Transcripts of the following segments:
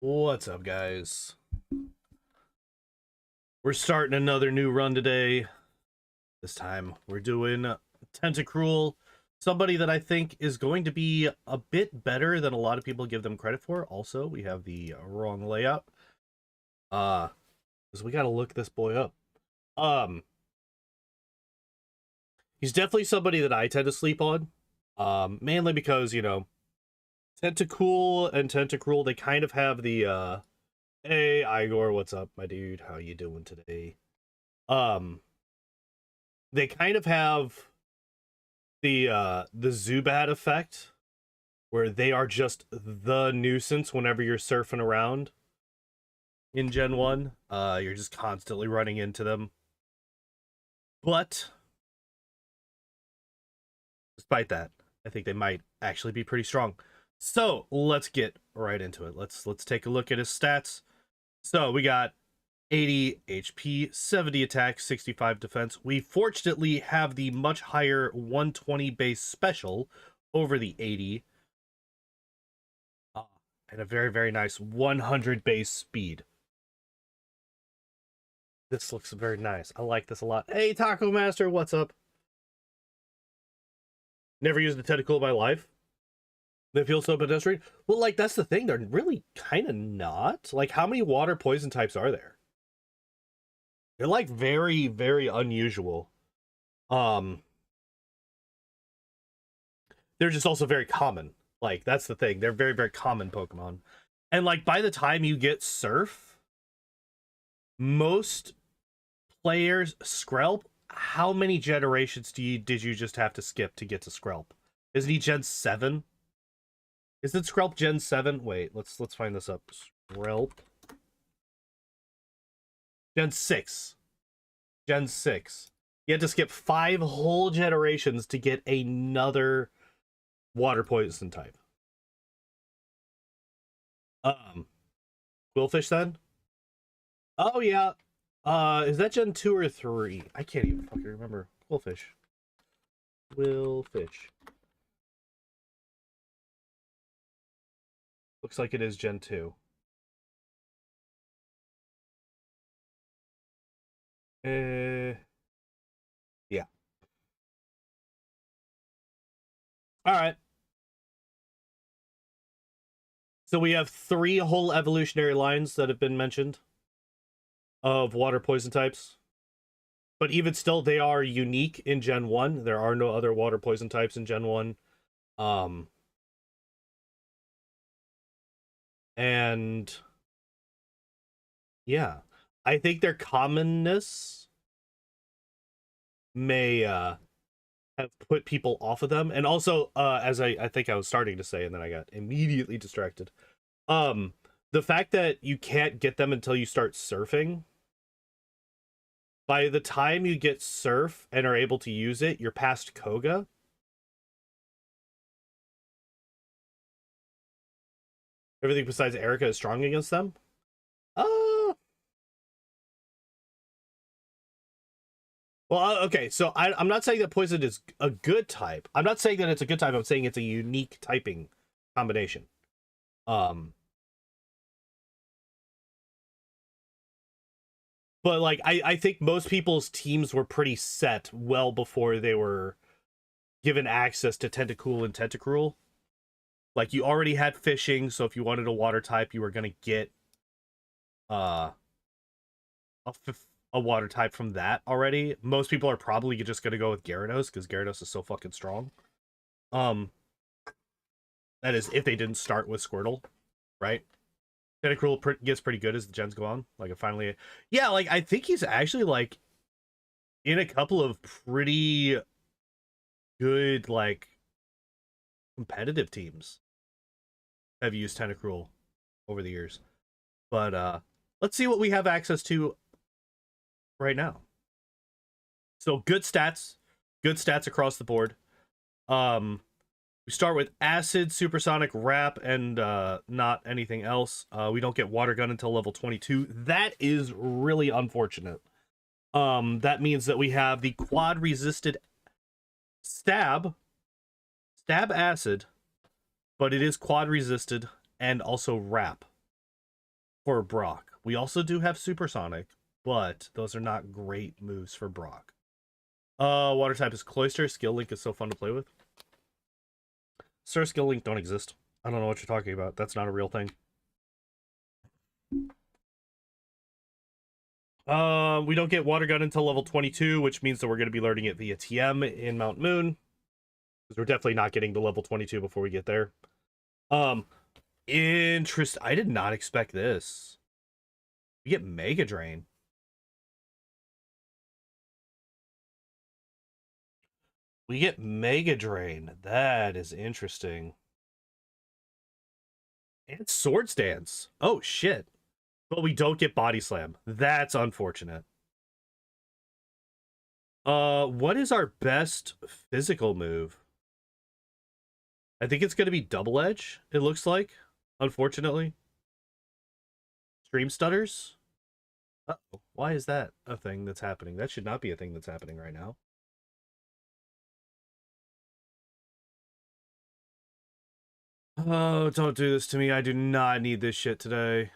What's up, guys? We're starting another new run today. This time we're doing Tentacruel, somebody that I think is going to be a bit better than a lot of people give them credit for. Also, we have the wrong layout. Because we gotta look this boy up. He's definitely somebody that I tend to sleep on. Mainly because, you know, Tentacool and Tentacruel, they kind of have the hey Igor, what's up, my dude? How you doing today? They kind of have the Zubat effect, where they are just the nuisance whenever you're surfing around in Gen 1. You're just constantly running into them. But despite that, I think they might actually be pretty strong. So let's get right into it. Let's take a look at his stats. So we got 80 HP, 70 attack, 65 defense. We fortunately have the much higher 120 base special over the 80. And a very, very nice 100 base speed. This looks very nice. I like this a lot. Hey, Taco Master, what's up? Never used a tentacle in my life. They feel so pedestrian. Well, like, that's the thing. They're really kind of not. Like, how many water poison types are there? They're, like, very, very unusual. They're just also very common. Like, that's the thing. They're very, very common Pokemon. And, like, by the time you get Surf, most players, Skrelp, how many generations did you just have to skip to get to Skrelp? Isn't he Gen 7? Is it Skrelp Gen 7? Wait, let's find this up. Skrelp. Gen 6. Gen 6. You had to skip 5 whole generations to get another water poison type. Quillfish then? Oh yeah. Is that Gen 2 or 3? I can't even fucking remember. Quillfish. Quillfish. Looks like it is Gen 2. Yeah. Alright. So we have 3 whole evolutionary lines that have been mentioned of water poison types. But even still, they are unique in Gen 1. There are no other water poison types in Gen 1. And yeah, I think their commonness may have put people off of them. And also, as I think I was starting to say, and then I got immediately distracted. The fact that you can't get them until you start surfing. By the time you get Surf and are able to use it, you're past Koga. Everything besides Erica is strong against them? Well, okay, so I'm not saying that Poison is a good type. I'm not saying that it's a good type. I'm saying it's a unique typing combination. But, like, I think most people's teams were pretty set well before they were given access to Tentacool and Tentacruel. Like, you already had fishing, so if you wanted a water type, you were going to get a water type from that already. Most people are probably just going to go with Gyarados, because Gyarados is so fucking strong. That is, if they didn't start with Squirtle, right? Tentacruel gets pretty good as the gens go on. Like, it finally... Yeah, like, I think he's actually, like, in a couple of pretty good, like, competitive teams have used Tentacruel over the years. But, let's see what we have access to right now. So, good stats across the board. We start with Acid, Supersonic, Wrap, and not anything else. We don't get Water Gun until level 22. That is really unfortunate. That means that we have the quad resisted Stab Acid, but it is quad resisted, and also Wrap. for Brock. We also do have Supersonic, but those are not great moves for Brock. Water type is Cloyster. Skill Link is so fun to play with. Sir, Skill Link don't exist. I don't know what you're talking about. That's not a real thing. We don't get Water Gun until level 22, which means that we're going to be learning it via TM in Mount Moon. Because we're definitely not getting to level 22 before we get there. Interest. I did not expect this. We get Mega Drain. We get Mega Drain. That is interesting. And Swords Dance. Oh, shit. But we don't get Body Slam. That's unfortunate. What is our best physical move? I think it's going to be Double Edge, it looks like, unfortunately. Stream Stutters? Uh-oh. Why is that a thing that's happening? That should not be a thing that's happening right now. Oh, don't do this to me. I do not need this shit today.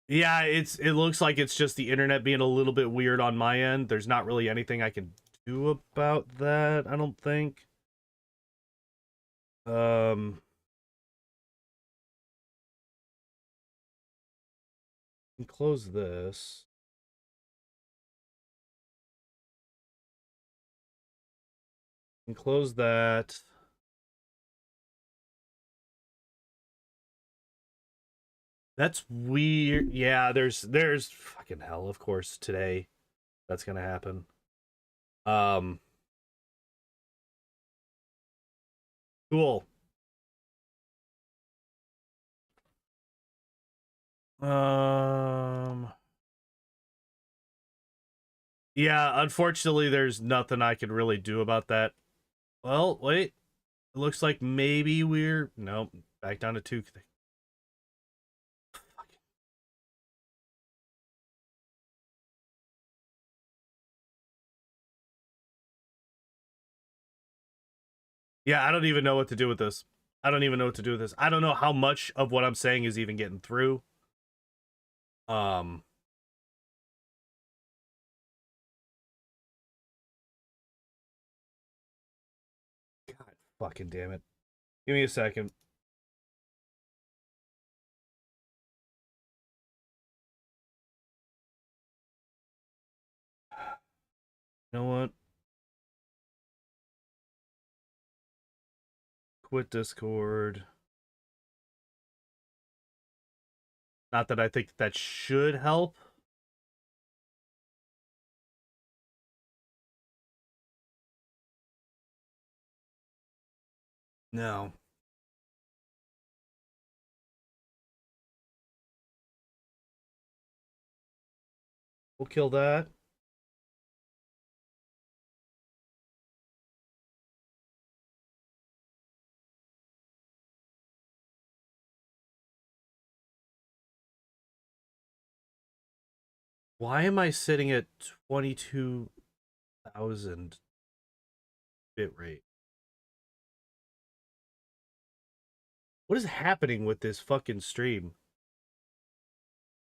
Yeah, it looks like it's just the internet being a little bit weird on my end. There's not really anything I can do about that, I don't think. Close this. And close that. That's weird. Yeah, there's fucking hell, of course, today that's gonna happen. Cool. Yeah, unfortunately there's nothing I can really do about that. Well, wait. It looks like maybe we're nope, back down to 2. Yeah, I don't even know what to do with this. I don't even know what to do with this. I don't know how much of what I'm saying is even getting through. God fucking damn it. Give me a second. You know what? Quit Discord. Not that I think that should help. No. We'll kill that. Why am I sitting at 22,000 bit rate? What is happening with this fucking stream?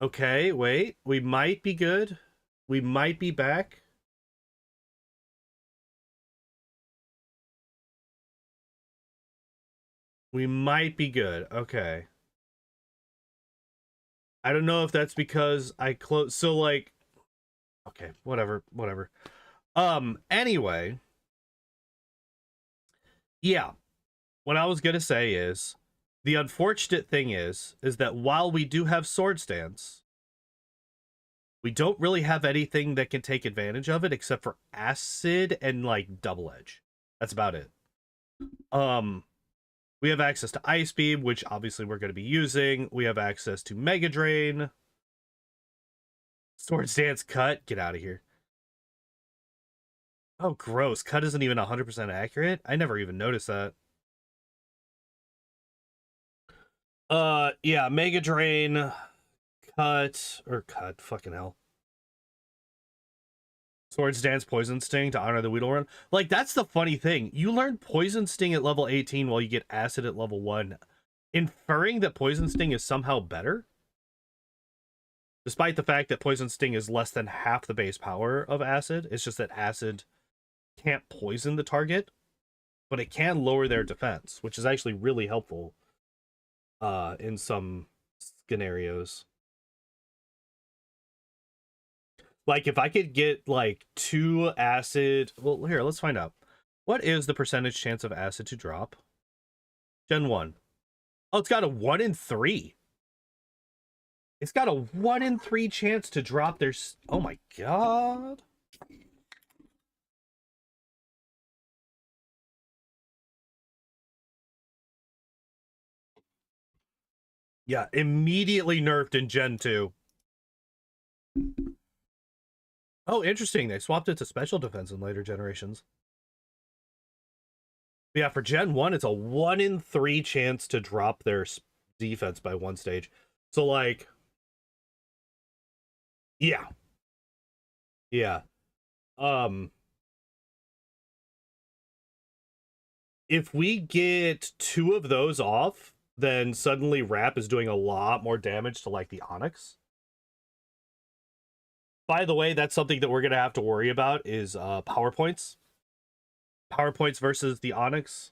Okay, wait. We might be good. We might be back. We might be good. Okay. I don't know if that's because I close. So, like, okay, whatever. Anyway. Yeah. What I was going to say is, the unfortunate thing is that while we do have Sword Stance, we don't really have anything that can take advantage of it except for Acid and, like, Double Edge. That's about it. We have access to Ice Beam, which obviously we're going to be using. We have access to Mega Drain. Sword Stance Cut. Get out of here. Oh, gross. Cut isn't even 100% accurate? I never even noticed that. Yeah, Mega Drain, Cut, fucking hell. Swords Dance, Poison Sting to honor the Weedle Run. Like, that's the funny thing. You learn Poison Sting at level 18 while you get Acid at level 1, inferring that Poison Sting is somehow better. Despite the fact that Poison Sting is less than half the base power of Acid. It's just that Acid can't poison the target, but it can lower their defense, which is actually really helpful in some scenarios. Like, if I could get, like, 2 Acid... Well, here, let's find out. What is the percentage chance of Acid to drop? Gen 1. Oh, it's got a 1 in 3. It's got a 1 in 3 chance to drop their... Oh, my God. Yeah, immediately nerfed in Gen 2. Oh, interesting. They swapped it to special defense in later generations. But yeah, for Gen 1, it's a 1 in 3 chance to drop their defense by 1 stage. So, like... Yeah. Yeah. If we get 2 of those off, then suddenly Wrap is doing a lot more damage to, like, the Onyx. By the way, that's something that we're going to have to worry about is power points. Power points versus the Onyx.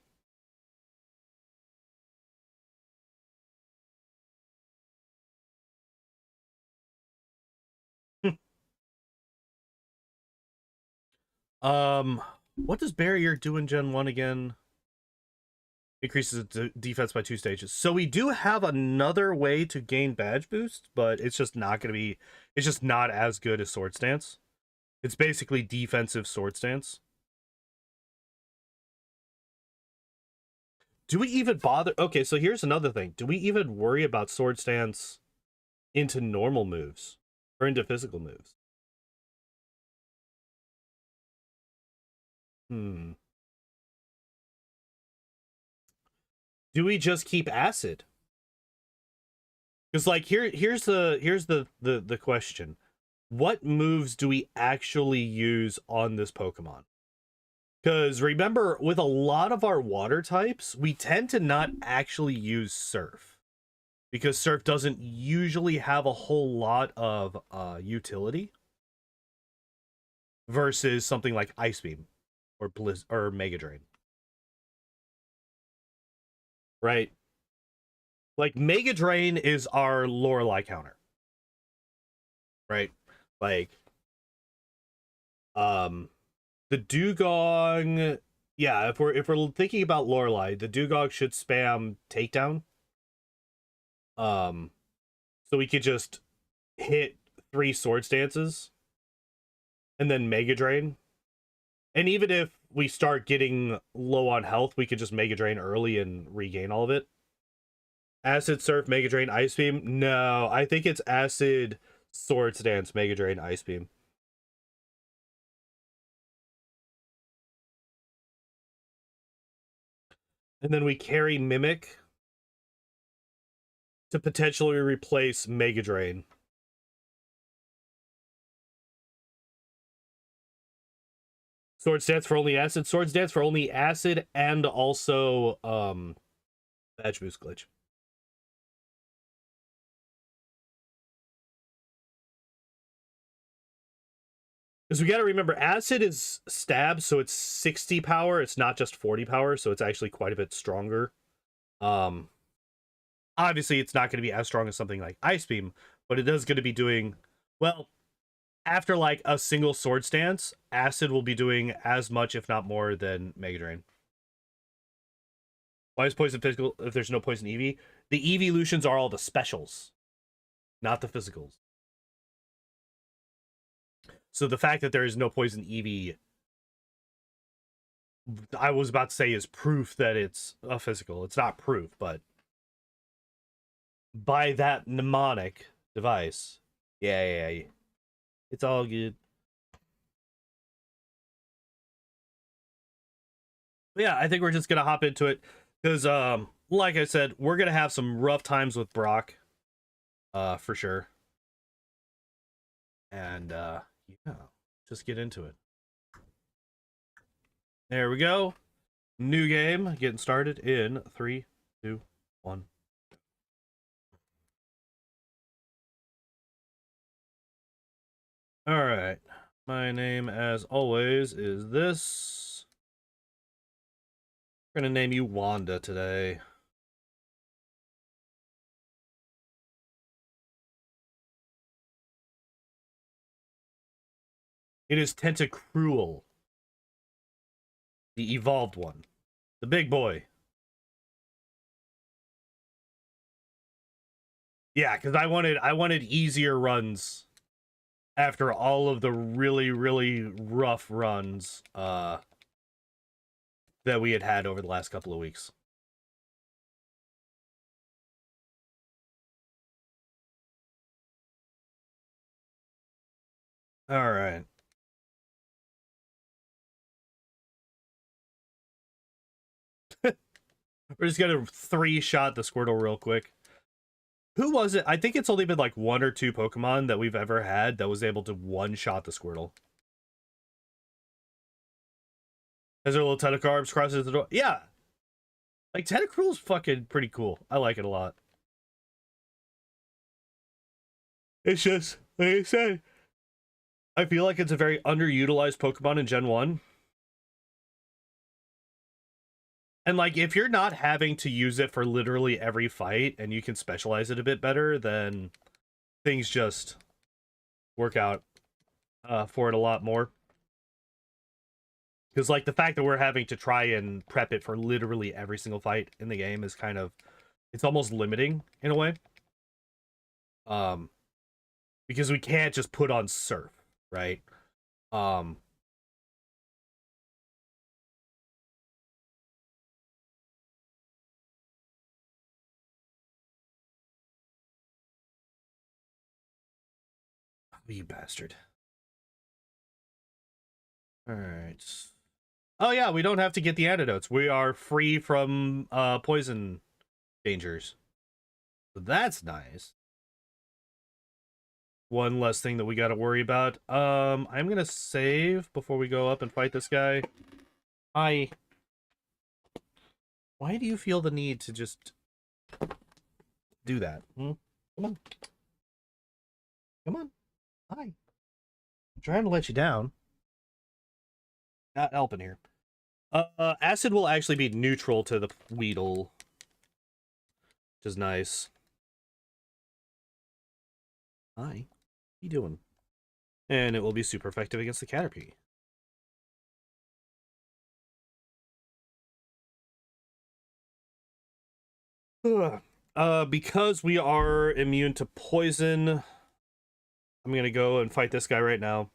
What does Barrier do in Gen 1 again? Increases defense by 2 stages. So we do have another way to gain badge boost, but it's just not going to be... It's just not as good as Sword Stance. It's basically defensive Sword Stance. Do we even bother... Okay, so here's another thing. Do we even worry about Sword Stance into normal moves? Or into physical moves? Do we just keep Acid? Because, like, here's the question. What moves do we actually use on this Pokemon? Because remember, with a lot of our water types, we tend to not actually use Surf. Because Surf doesn't usually have a whole lot of utility. Versus something like Ice Beam. Or or Mega Drain. Right? Like, Mega Drain is our Lorelei counter. Right? Like, the Dugong... Yeah, if we're thinking about Lorelei, the Dugong should spam Takedown. So we could just hit 3 Sword Stances. And then Mega Drain. And even if we start getting low on health, we could just Mega Drain early and regain all of it. Acid, Surf, Mega Drain, Ice Beam? No, I think it's Acid, Sword Stance, Mega Drain, Ice Beam. And then we carry Mimic to potentially replace Mega Drain. Sword Stance for only Acid. Sword Stance for only Acid and also Badge Boost Glitch. Because we got to remember, Acid is stab, so it's 60 power. It's not just 40 power, so it's actually quite a bit stronger. Obviously, it's not going to be as strong as something like Ice Beam, but it is going to be doing... Well, after, like, a single Sword Stance, Acid will be doing as much, if not more, than Mega Drain. Why is Poison physical if there's no Poison Eevee? The evolutions are all the specials, not the physicals. So the fact that there is no Poison Eevee, I was about to say, is proof that it's a physical. It's not proof, but by that mnemonic device, yeah. It's all good. But yeah, I think we're just going to hop into it. Because, like I said, we're going to have some rough times with Brock. For sure. And, yeah. just get into it. There we go. New game, getting started in 3, 2, 1. All right. My name, as always, is this. We're gonna name you Wanda today. It is Tentacruel, the evolved one, the big boy. Yeah, because I wanted easier runs after all of the really rough runs that we had over the last couple of weeks. All right. We're just gonna 3-shot the Squirtle real quick. Who was it? I think it's only been like 1 or 2 Pokemon that we've ever had that was able to 1-shot the Squirtle. Has their little Tentacruel crosses the door? Yeah. Like, Tentacruel's fucking pretty cool. I like it a lot. It's just, like I said, I feel like it's a very underutilized Pokemon in Gen 1. And, like, if you're not having to use it for literally every fight and you can specialize it a bit better, then things just work out for it a lot more. Because, like, the fact that we're having to try and prep it for literally every single fight in the game is kind of... It's almost limiting, in a way. Because we can't just put on Surf, right? You bastard. Alright. Oh yeah, we don't have to get the antidotes. We are free from poison dangers. So that's nice. One less thing that we gotta worry about. I'm gonna save before we go up and fight this guy. Why do you feel the need to just do that? Come on. Come on. Hi. I'm trying to let you down. Not helping here. Acid will actually be neutral to the Weedle, which is nice. Hi. What are you doing? And it will be super effective against the Caterpie. Because we are immune to poison, I'm gonna go and fight this guy right now.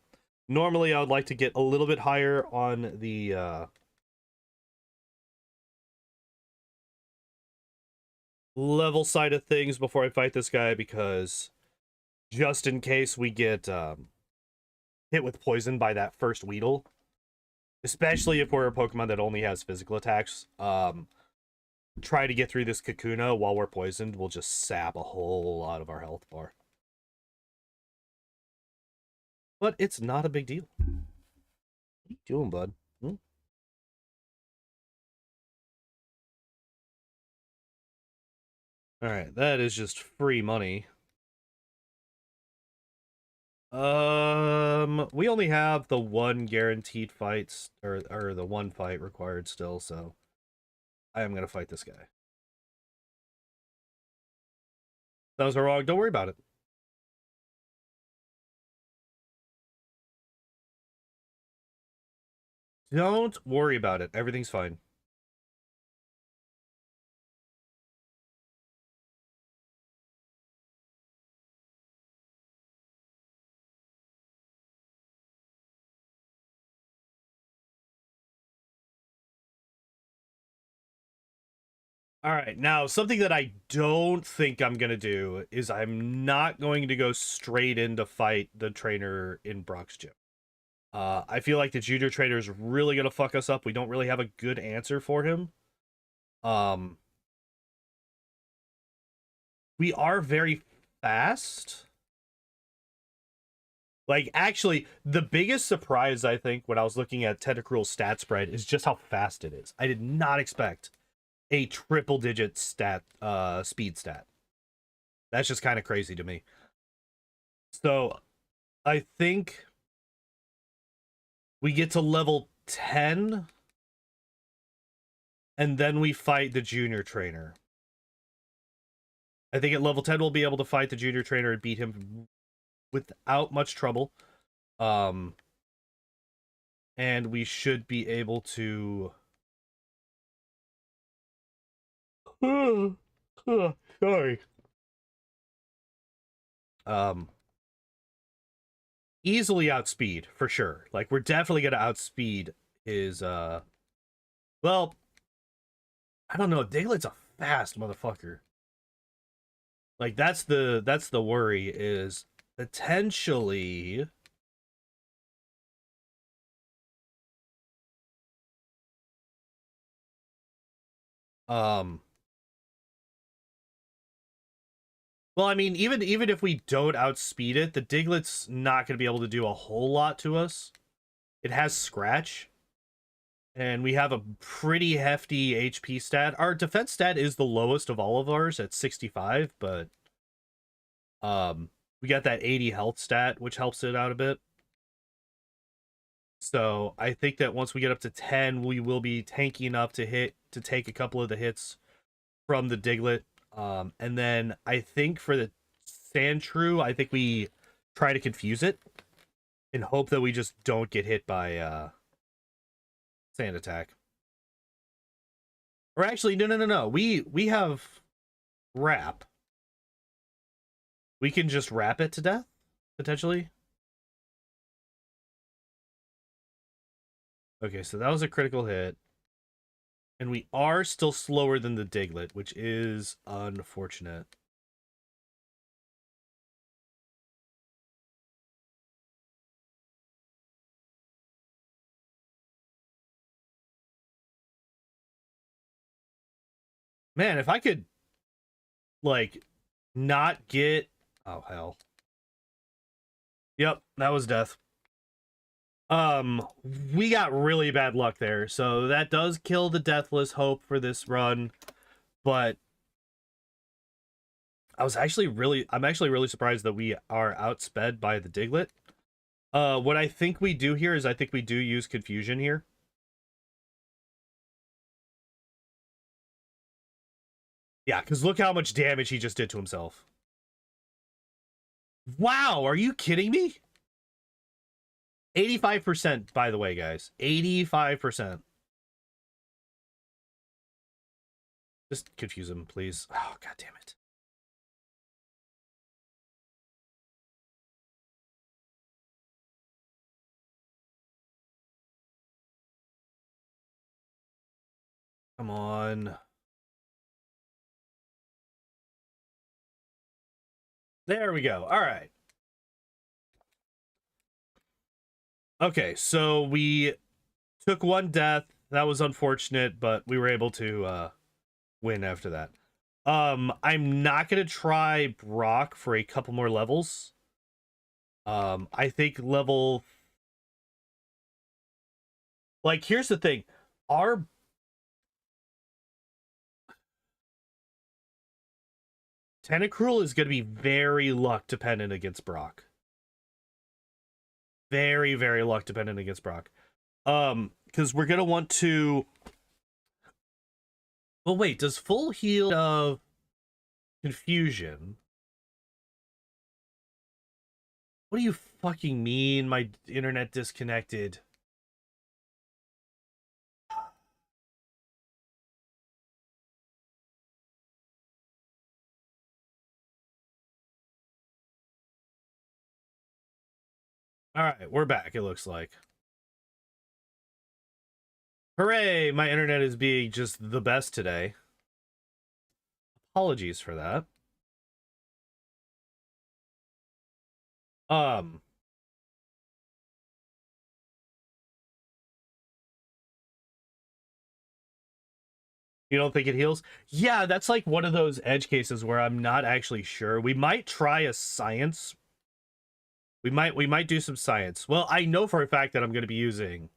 Normally, I would like to get a little bit higher on the level side of things before I fight this guy, because just in case we get hit with poison by that first Weedle, especially if we're a Pokemon that only has physical attacks, try to get through this Kakuna while we're poisoned will just sap a whole lot of our health bar. But it's not a big deal. What are you doing, bud? Alright, that is just free money. We only have the 1 guaranteed fights, or the 1 fight required still, so I am gonna fight this guy. That was wrong. Don't worry about it. Don't worry about it. Everything's fine. All right, now something that I don't think I'm gonna do is I'm not going to go straight in to fight the trainer in Brock's gym. I feel like the junior trainer is really gonna fuck us up. We don't really have a good answer for him. We are very fast. Like, actually, the biggest surprise, I think, when I was looking at Tentacruel's stat spread is just how fast it is. I did not expect a triple-digit speed stat. That's just kind of crazy to me. So, I think we get to level 10, and then we fight the junior trainer. I think at level 10, we'll be able to fight the junior trainer and beat him without much trouble. And we should be able to... Sorry. Easily outspeed, for sure. Like, we're definitely gonna outspeed his, well, I don't know, Diglett's a fast motherfucker. Like, that's the worry, is potentially... Well, I mean, even if we don't outspeed it, the Diglett's not going to be able to do a whole lot to us. It has Scratch, and we have a pretty hefty HP stat. Our defense stat is the lowest of all of ours at 65, but we got that 80 health stat, which helps it out a bit. So I think that once we get up to 10, we will be tanky enough to take a couple of the hits from the Diglett. And then I think for the Sandshrew, I think we try to confuse it and hope that we just don't get hit by Sand Attack. Or actually, no. We have Wrap. We can just wrap it to death, potentially. Okay, so that was a critical hit. And we are still slower than the Diglett, which is unfortunate. Man, if I could, like, not get... Oh, hell. Yep, that was death. We got really bad luck there, so that does kill the Deathless hope for this run, but I'm actually really surprised that we are outsped by the Diglett. What I think we do here is I think we do use Confusion here. Yeah, because look how much damage he just did to himself. Wow, are you kidding me? 85%, by the way, guys. 85%. Just confuse him, please. Oh, god damn it. Come on. There we go. All right. Okay, so we took one death. That was unfortunate, but we were able to win after that. I'm not going to try Brock for a couple more levels. I think level... Like, here's the thing. Our... Tentacruel is going to be very luck dependent against Brock. Very, very luck dependent against Brock. Because we're going to want to... Well, wait, does full heal of Confusion... What do you fucking mean my internet disconnected? Alright, we're back, it looks like. Hooray! My internet is being just the best today. Apologies for that. You don't think it heals? Yeah, that's like one of those edge cases where I'm not actually sure. We might try a science We might do some science. Well, I know for a fact that I'm going to be using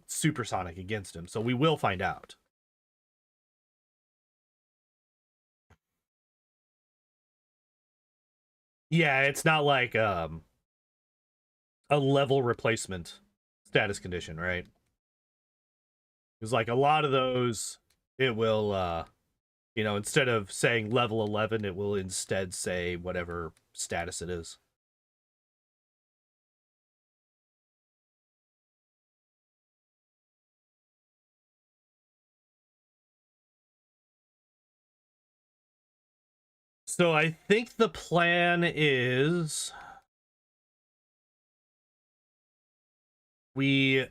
supersonic against him, so we will find out. Yeah, it's not like a level replacement status condition, right? Because like a lot of those, it will you know, instead of saying level 11, it will instead say whatever status it is. So I think the plan is we all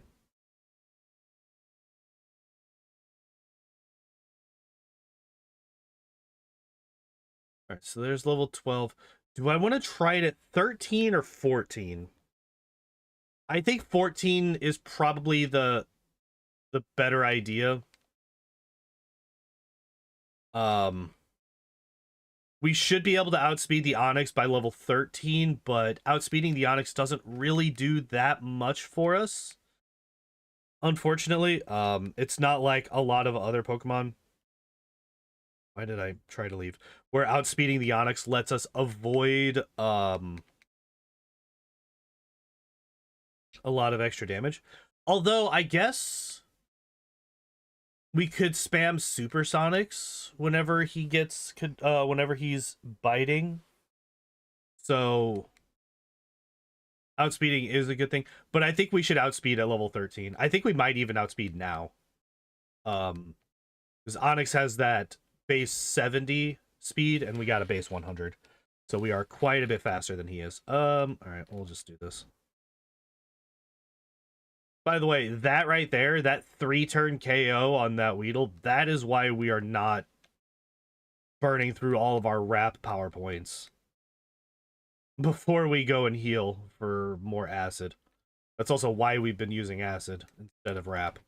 right, so there's level 12. Do I want to try it at 13 or 14? I think 14 is probably the better idea. We should be able to outspeed the Onyx by level 13, but outspeeding the Onyx doesn't really do that much for us. Unfortunately, it's not like a lot of other Pokemon. Why did I try to leave? Where outspeeding the Onyx lets us avoid a lot of extra damage. Although I guess we could spam supersonics whenever he gets whenever he's biting. So outspeeding is a good thing, but I think we should outspeed at level 13. I think we might even outspeed now. Because Onyx has that base 70 speed and we got a base 100. So we are quite a bit faster than he is. All right, we'll just do this. By the way, that right there, that 3-turn KO on that Weedle, that is why we are not burning through all of our wrap power points before we go and heal for more acid. That's also why we've been using acid instead of wrap.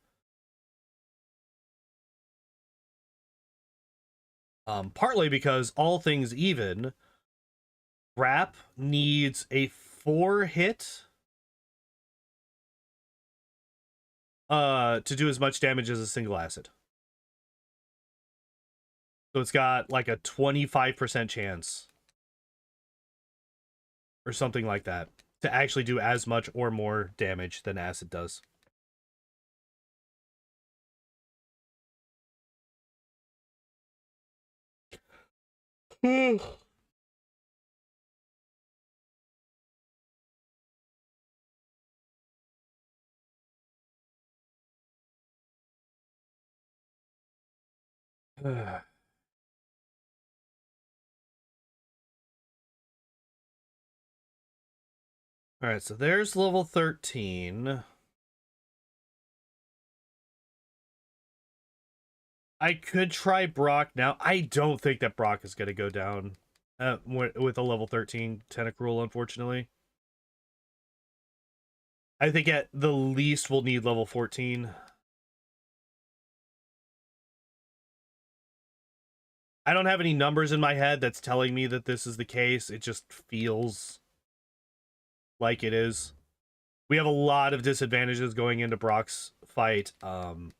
Partly because all things even, wrap needs a 4-hit to do as much damage as a single acid. So it's got like a 25% chance or something like that to actually do as much or more damage than acid does. All right, so there's level 13. I could try Brock now. I don't think that Brock is going to go down with a level 13 Tentacruel, unfortunately. I think at the least we'll need level 14. I don't have any numbers in my head that's telling me that this is the case. It just feels like it is. We have a lot of disadvantages going into Brock's fight. The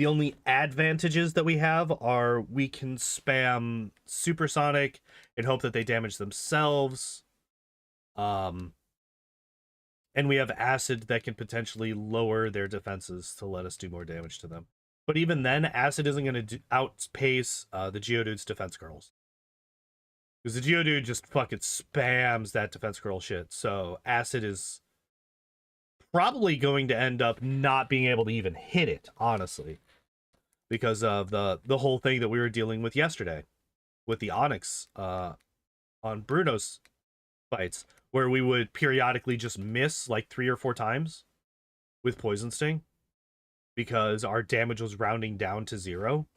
only advantages that we have are we can spam Supersonic and hope that they damage themselves. And we have Acid that can potentially lower their defenses to let us do more damage to them. But even then, Acid isn't going to outpace the Geodude's defense curls. Because the Geodude just fucking spams that defense curl shit. So Acid is probably going to end up not being able to even hit it, honestly. Because of the whole thing that we were dealing with yesterday. With the Onyx on Bruno's fights. Where we would periodically just miss like 3 or 4 times with Poison Sting. Because our damage was rounding down to 0.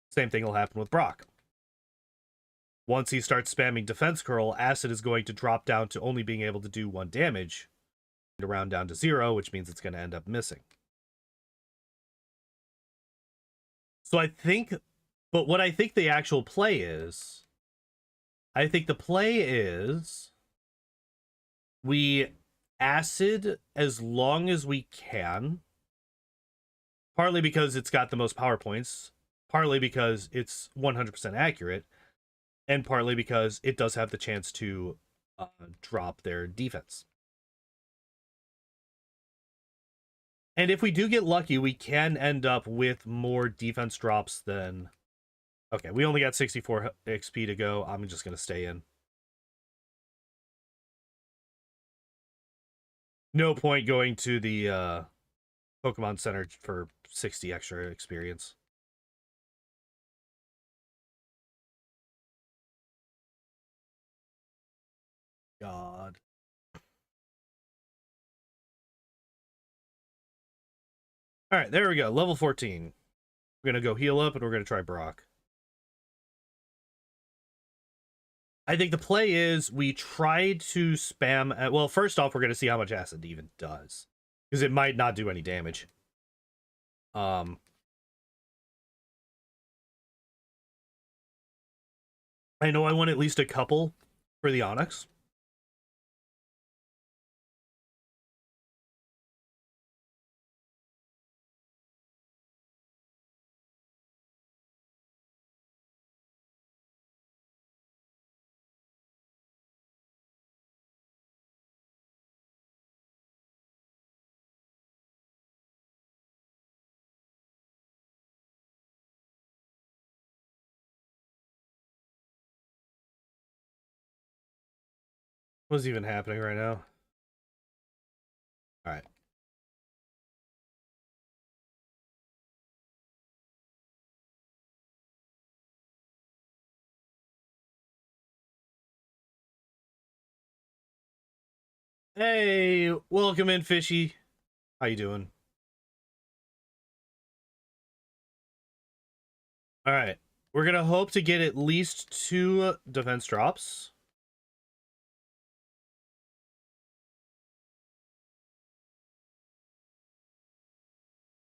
Same thing will happen with Brock. Once he starts spamming Defense Curl, Acid is going to drop down to only being able to do 1 damage. To round down to 0, which means it's going to end up missing. So I think But what I think the actual play is, I think the play is we acid as long as we can, partly because it's got the most power points, partly because it's 100% accurate, and partly because it does have the chance to drop their defense. And if we do get lucky, we can end up with more defense drops than... Okay, we only got 64 XP to go. I'm just going to stay in. No point going to the Pokemon Center for 60 extra experience. God. All right, there we go. Level 14. We're going to go heal up, and we're going to try Brock. I think the play is we try to spam... well, first off, we're going to see how much acid even does. Because it might not do any damage. I know I want at least a couple for the Onyx. What's even happening right now? All right. Hey, welcome in, Fishy. How you doing? All right. We're going to hope to get at least 2 defense drops.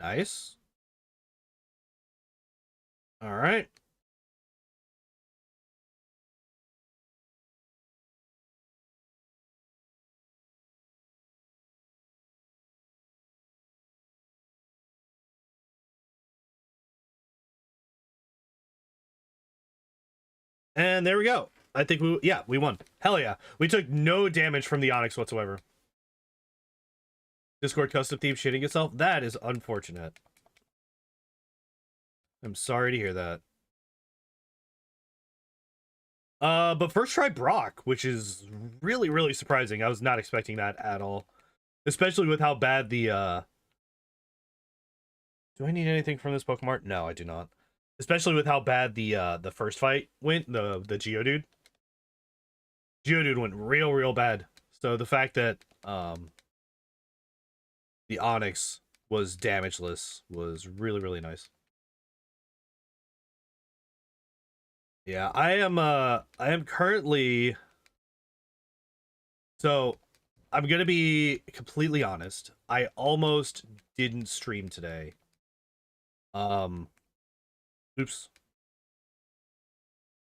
Nice. All right. And there we go. I think we won. Hell yeah. We took no damage from the Onyx whatsoever. Discord custom theme shitting itself? That is unfortunate. I'm sorry to hear that. But first try Brock, which is really, really surprising. I was not expecting that at all. Especially with how bad the, Do I need anything from this Pokemon? No, I do not. Especially with how bad the first fight went, the Geodude. Geodude went real bad. So the fact that, the Onyx was damageless was really, really nice. Yeah, I am currently... So, I'm gonna be completely honest. I almost didn't stream today. Oops.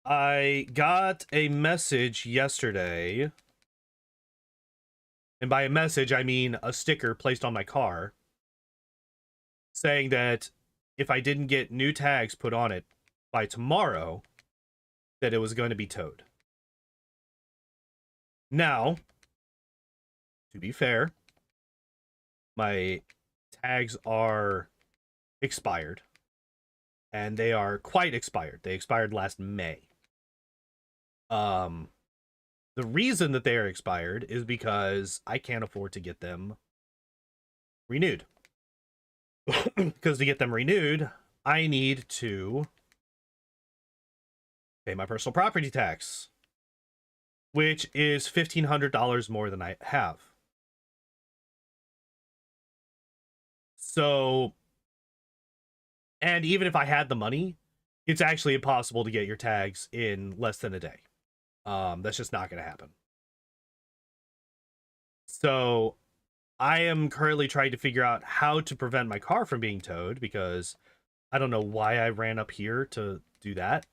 I got a message yesterday. And by a message, I mean a sticker placed on my car saying that if I didn't get new tags put on it by tomorrow, that it was going to be towed. Now, to be fair, my tags are expired. And they are quite expired. They expired last May. The reason that they are expired is because I can't afford to get them renewed. Because to get them renewed, I need to pay my personal property tax, which is $1,500 more than I have. So, and even if I had the money, it's actually impossible to get your tags in less than a day. That's just not going to happen. So I am currently trying to figure out how to prevent my car from being towed, because I don't know why I ran up here to do that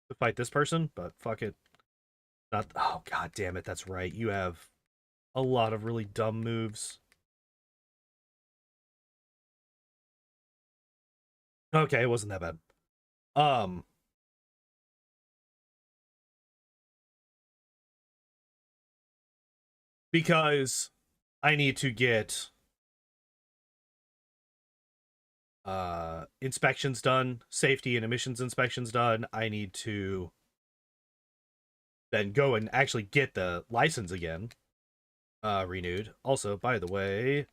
to fight this person, but fuck it. Not. Oh, god damn it. That's right. You have a lot of really dumb moves. Okay, it wasn't that bad. Because I need to get inspections done, safety and emissions inspections done. I need to then go and actually get the license again renewed. Also, by the way,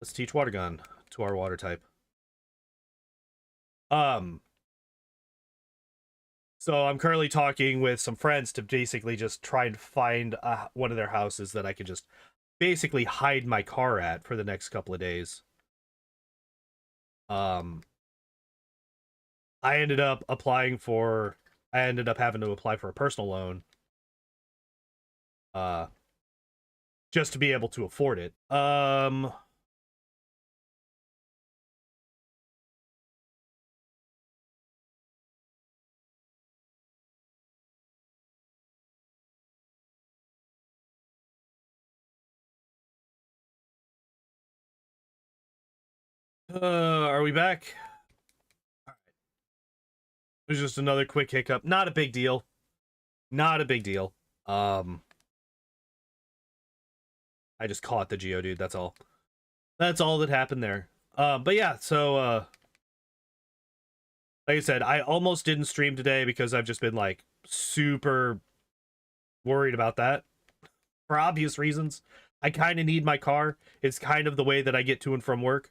let's teach water gun to our water type. So I'm currently talking with some friends to basically just try and find one of their houses that I can just basically hide my car at for the next couple of days. I ended up having to apply for a personal loan. Just to be able to afford it. Are we back? All right. It was just another quick hiccup. Not a big deal. Not a big deal. I just caught the Geodude, that's all. That's all that happened there. But yeah, so like I said, I almost didn't stream today because I've just been like super worried about that for obvious reasons. I kind of need my car. It's kind of the way that I get to and from work.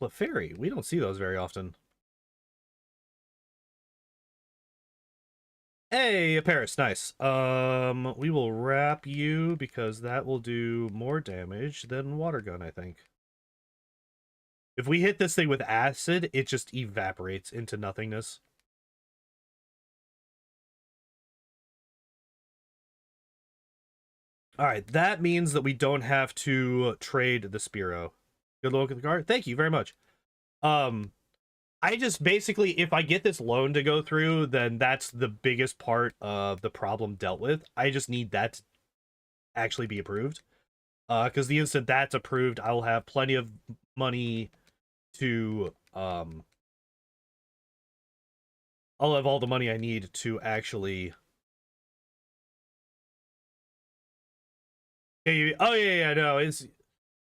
Clefairy, we don't see those very often. Hey, a Paris, nice. We will wrap you because that will do more damage than water gun, I think. If we hit this thing with acid, it just evaporates into nothingness. Alright, that means that we don't have to trade the Spearow. Good luck with the card. Thank you very much. I just basically, if I get this loan to go through, then that's the biggest part of the problem dealt with. I just need that to actually be approved. Because the instant that's approved, I'll have plenty of money to, I'll have all the money I need to actually... Oh yeah, no,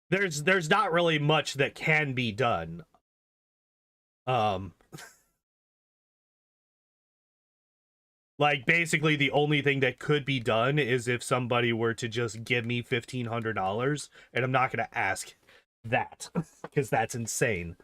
there's not really much that can be done. Like, basically, the only thing that could be done is if somebody were to just give me $1,500, and I'm not going to ask that, because that's insane.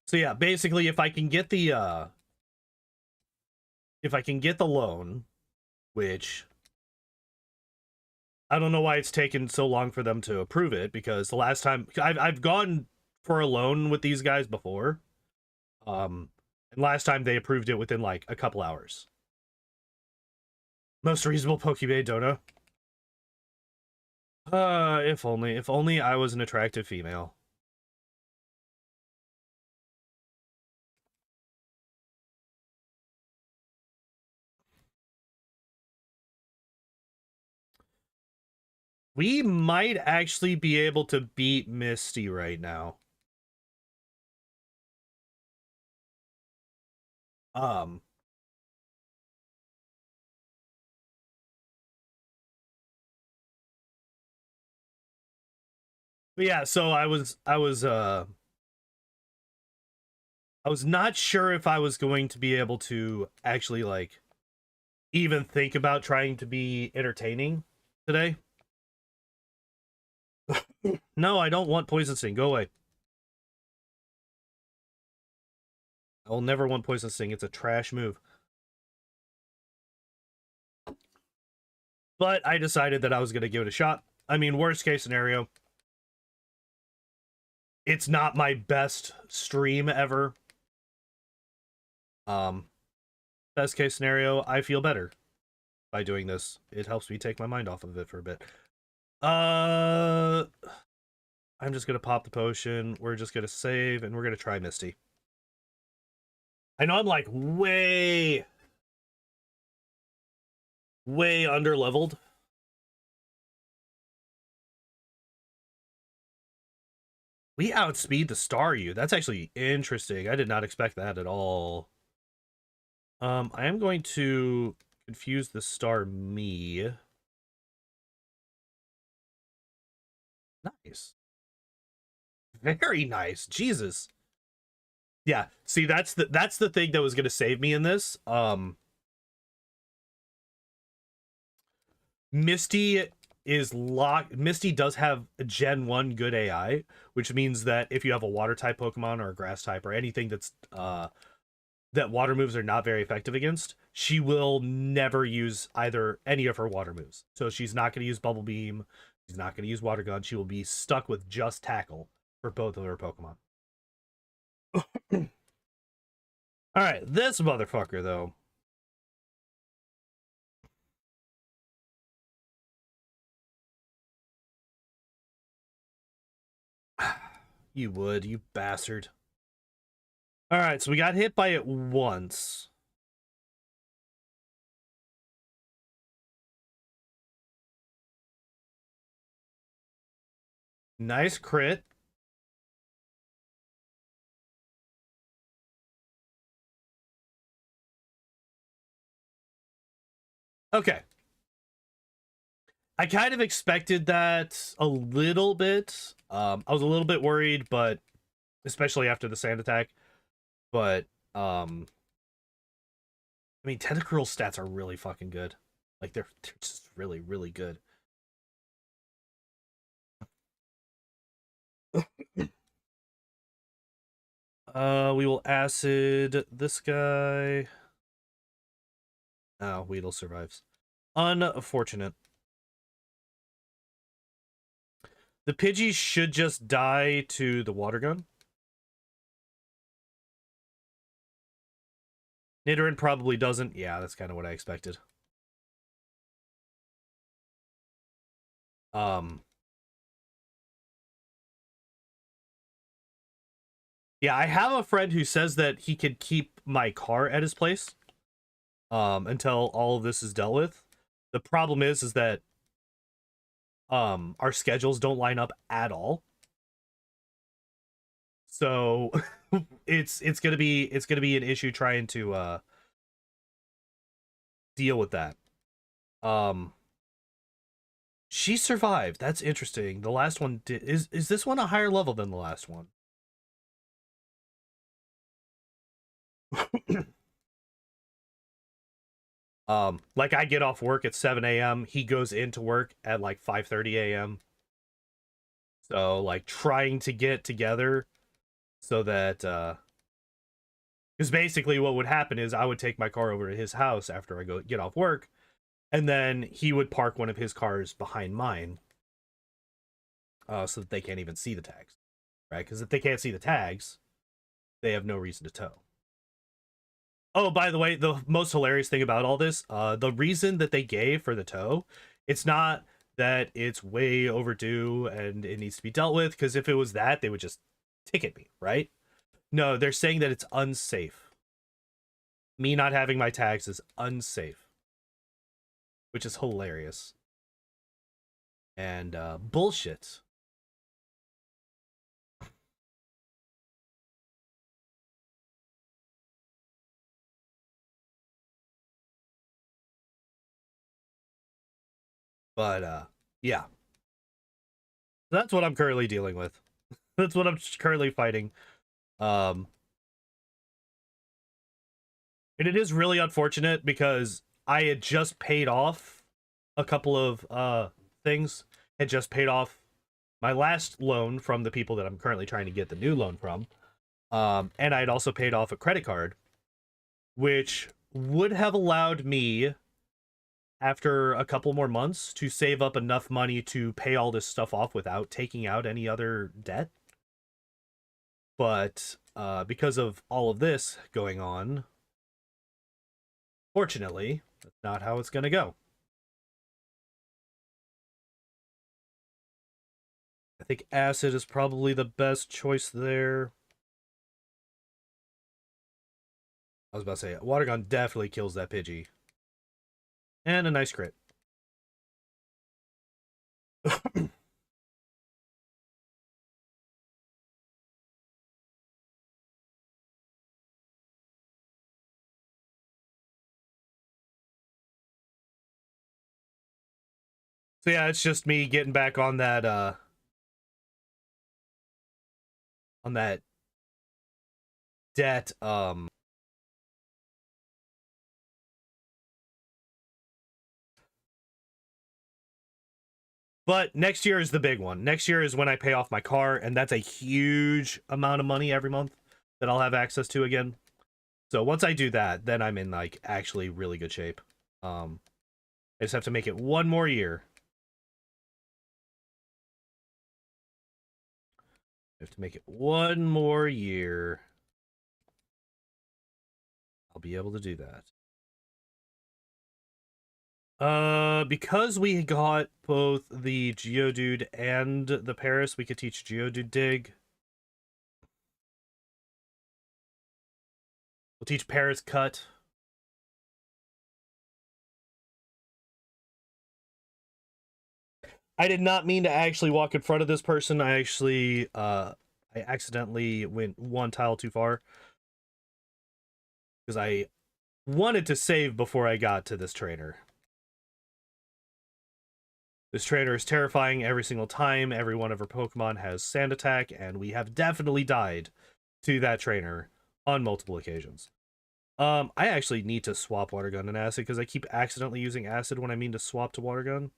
So yeah, basically, if I can get the loan, which I don't know why it's taken so long for them to approve it, because the last time I've gone for a loan with these guys before, and last time they approved it within like a couple hours. Most reasonable Pokebay Dono. If only I was an attractive female. We might actually be able to beat Misty right now. But yeah, so I was not sure if I was going to be able to actually like even think about trying to be entertaining today. No, I don't want Poison Sting. Go away. I'll never want Poison Sting. It's a trash move. But I decided that I was going to give it a shot. I mean, worst case scenario, It's not my best stream ever. Best case scenario, I feel better by doing this. It helps me take my mind off of it for a bit. I'm just gonna pop the potion. We're just gonna save, and we're gonna try Misty. I know I'm like way under leveled. We outspeed the Staryu. That's actually interesting. I did not expect that at all. I am going to confuse the Starmie. Nice. Very nice. Jesus. Yeah, see, that's the thing that was gonna save me in this. Misty is locked. Misty does have Gen 1 good AI, which means that if you have a water type Pokemon or a grass type or anything that's that water moves are not very effective against, she will never use either any of her water moves. So she's not going to use Bubble Beam, she's not going to use Water Gun, she will be stuck with just Tackle for both of her Pokemon. Alright, this motherfucker, though. You would, you bastard. Alright, so we got hit by it once. Nice crit. Okay. I kind of expected that a little bit. I was a little bit worried, but especially after the sand attack. But I mean, Tentacruel stats are really fucking good. Like they're just really, really good. We will acid this guy. Oh, Weedle survives. Unfortunate. The Pidgey should just die to the water gun. Nidoran probably doesn't. Yeah, that's kind of what I expected. Yeah, I have a friend who says that he could keep my car at his place until all of this is dealt with. The problem is that our schedules don't line up at all. So it's gonna be an issue trying to deal with that. She survived. That's interesting. The last one did. Is this one a higher level than the last one? Like I get off work at 7 a.m. He goes into work at like 5:30 a.m. So like trying to get together so that because basically what would happen is I would take my car over to his house after I get off work, and then he would park one of his cars behind mine so that they can't even see the tags, right? Because if they can't see the tags, they have no reason to tow. Oh, by the way, the most hilarious thing about all this, the reason that they gave for the tow, it's not that it's way overdue and it needs to be dealt with, because if it was that, they would just ticket me, right? No, they're saying that it's unsafe. Me not having my tags is unsafe, which is hilarious. And bullshit. But yeah. That's what I'm currently dealing with. That's what I'm currently fighting. And it is really unfortunate because I had just paid off a couple of things. Had just paid off my last loan from the people that I'm currently trying to get the new loan from. And I had also paid off a credit card, which would have allowed me, after a couple more months, to save up enough money to pay all this stuff off without taking out any other debt. But because of all of this going on, fortunately, that's not how it's going to go. I think acid is probably the best choice there. I was about to say, water gun definitely kills that Pidgey. And a nice crit. So yeah, it's just me getting back on that debt but next year is the big one. Next year is when I pay off my car, and that's a huge amount of money every month that I'll have access to again. So once I do that, then I'm in like actually really good shape. I just have to make it one more year. I have to make it one more year. I'll be able to do that. Because we got both the Geodude and the Paris, we could teach Geodude Dig. We'll teach Paris Cut. I did not mean to actually walk in front of this person. I actually, I accidentally went one tile too far. Because I wanted to save before I got to this trainer. This trainer is terrifying every single time. Every one of her Pokemon has Sand Attack, and we have definitely died to that trainer on multiple occasions. I actually need to swap Water Gun and Acid, because I keep accidentally using Acid when I mean to swap to Water Gun.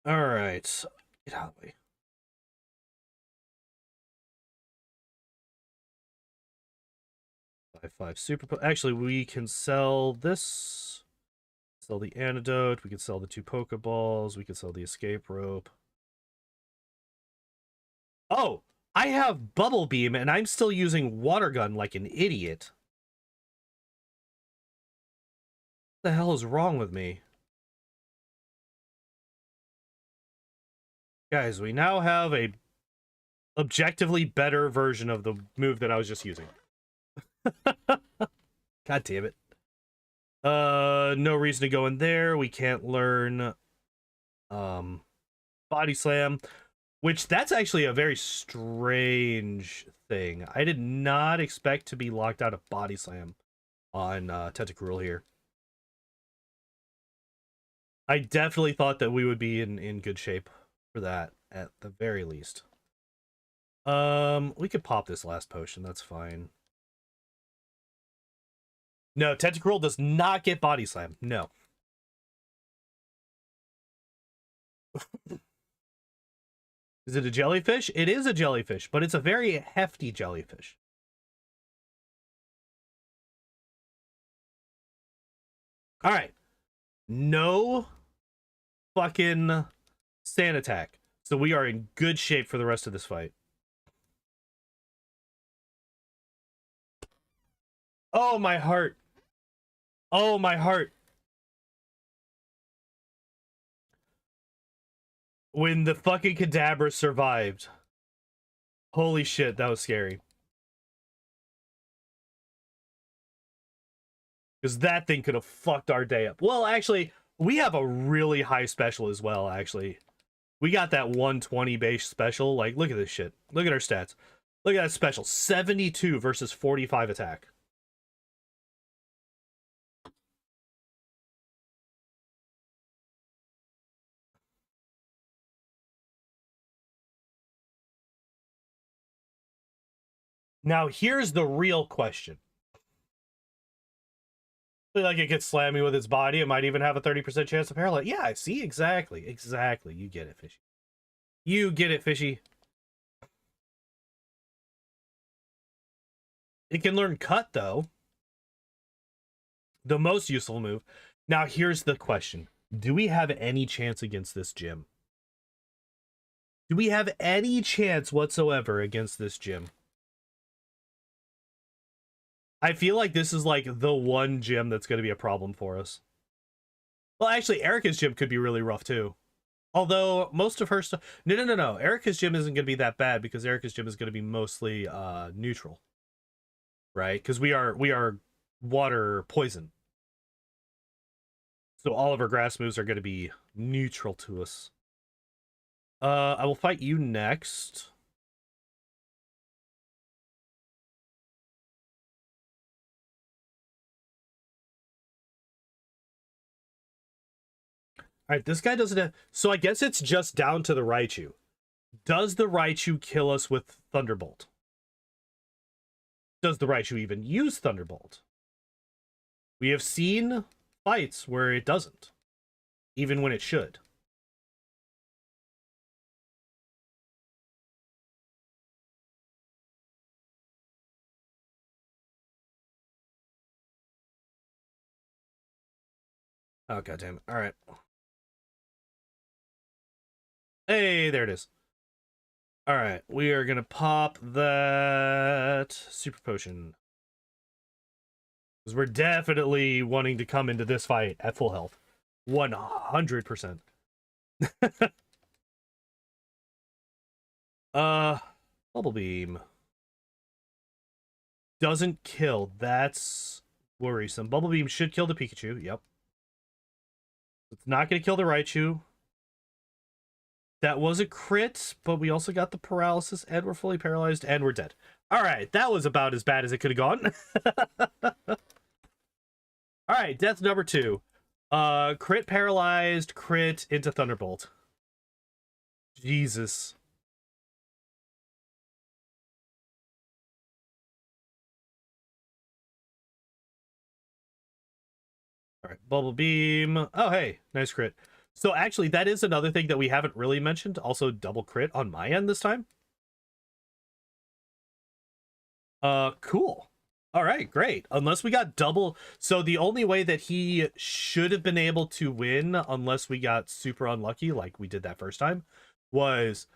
Alright. Get out of the way. 5/5 Super... Actually, we can sell this. Sell the Antidote. We can sell the 2 Pokeballs. We can sell the Escape Rope. Oh! I have Bubble Beam, and I'm still using Water Gun like an idiot. What the hell is wrong with me? Guys, we now have a objectively better version of the move that I was just using. God damn it. No reason to go in there. We can't learn Body Slam, which that's actually a very strange thing. I did not expect to be locked out of Body Slam on Tentacruel here. I definitely thought that we would be in good shape for that at the very least. We could pop this last potion, that's fine. No, Tentacruel does not get Body Slam. No. Is it a jellyfish? It is a jellyfish, but it's a very hefty jellyfish. Alright. No fucking Sand Attack. So we are in good shape for the rest of this fight. Oh, my heart. Oh, my heart. When the fucking Kadabra survived. Holy shit, that was scary. Because that thing could have fucked our day up. Well, actually, we have a really high special as well, actually. We got that 120 base special. Like, look at this shit. Look at our stats. Look at that special. 72 versus 45 attack. Now, here's the real question. Like, it gets slammy with its body. It might even have a 30% chance to paralyze. Yeah, I see. Exactly. Exactly. You get it, Fishy. You get it, Fishy. It can learn Cut, though. The most useful move. Now, here's the question. Do we have any chance against this gym? Do we have any chance whatsoever against this gym? I feel like this is like the one gym that's going to be a problem for us. Well, actually, Erica's gym could be really rough too. Although most of her stuff, no. Erica's gym isn't going to be that bad because Erica's gym is going to be mostly neutral, right? Because we are water poison, so all of our grass moves are going to be neutral to us. I will fight you next. All right, this guy doesn't have... So I guess it's just down to the Raichu. Does the Raichu kill us with Thunderbolt? Does the Raichu even use Thunderbolt? We have seen fights where it doesn't, even when it should. Oh, goddamn it. All right. Hey, there it is. All right, we are going to pop that Super Potion. Because we're definitely wanting to come into this fight at full health. 100%. Bubble Beam. Doesn't kill. That's worrisome. Bubble Beam should kill the Pikachu. Yep. It's not going to kill the Raichu. That was a crit, but we also got the paralysis, and we're fully paralyzed, and we're dead. All right, that was about as bad as it could have gone. All right, death number 2. Crit paralyzed, crit into Thunderbolt. Jesus. All right, Bubble Beam. Oh, hey, nice crit. So actually, that is another thing that we haven't really mentioned. Also, double crit on my end this time. Cool. All right, great. Unless we got double... So the only way that he should have been able to win, unless we got super unlucky, like we did that first time, was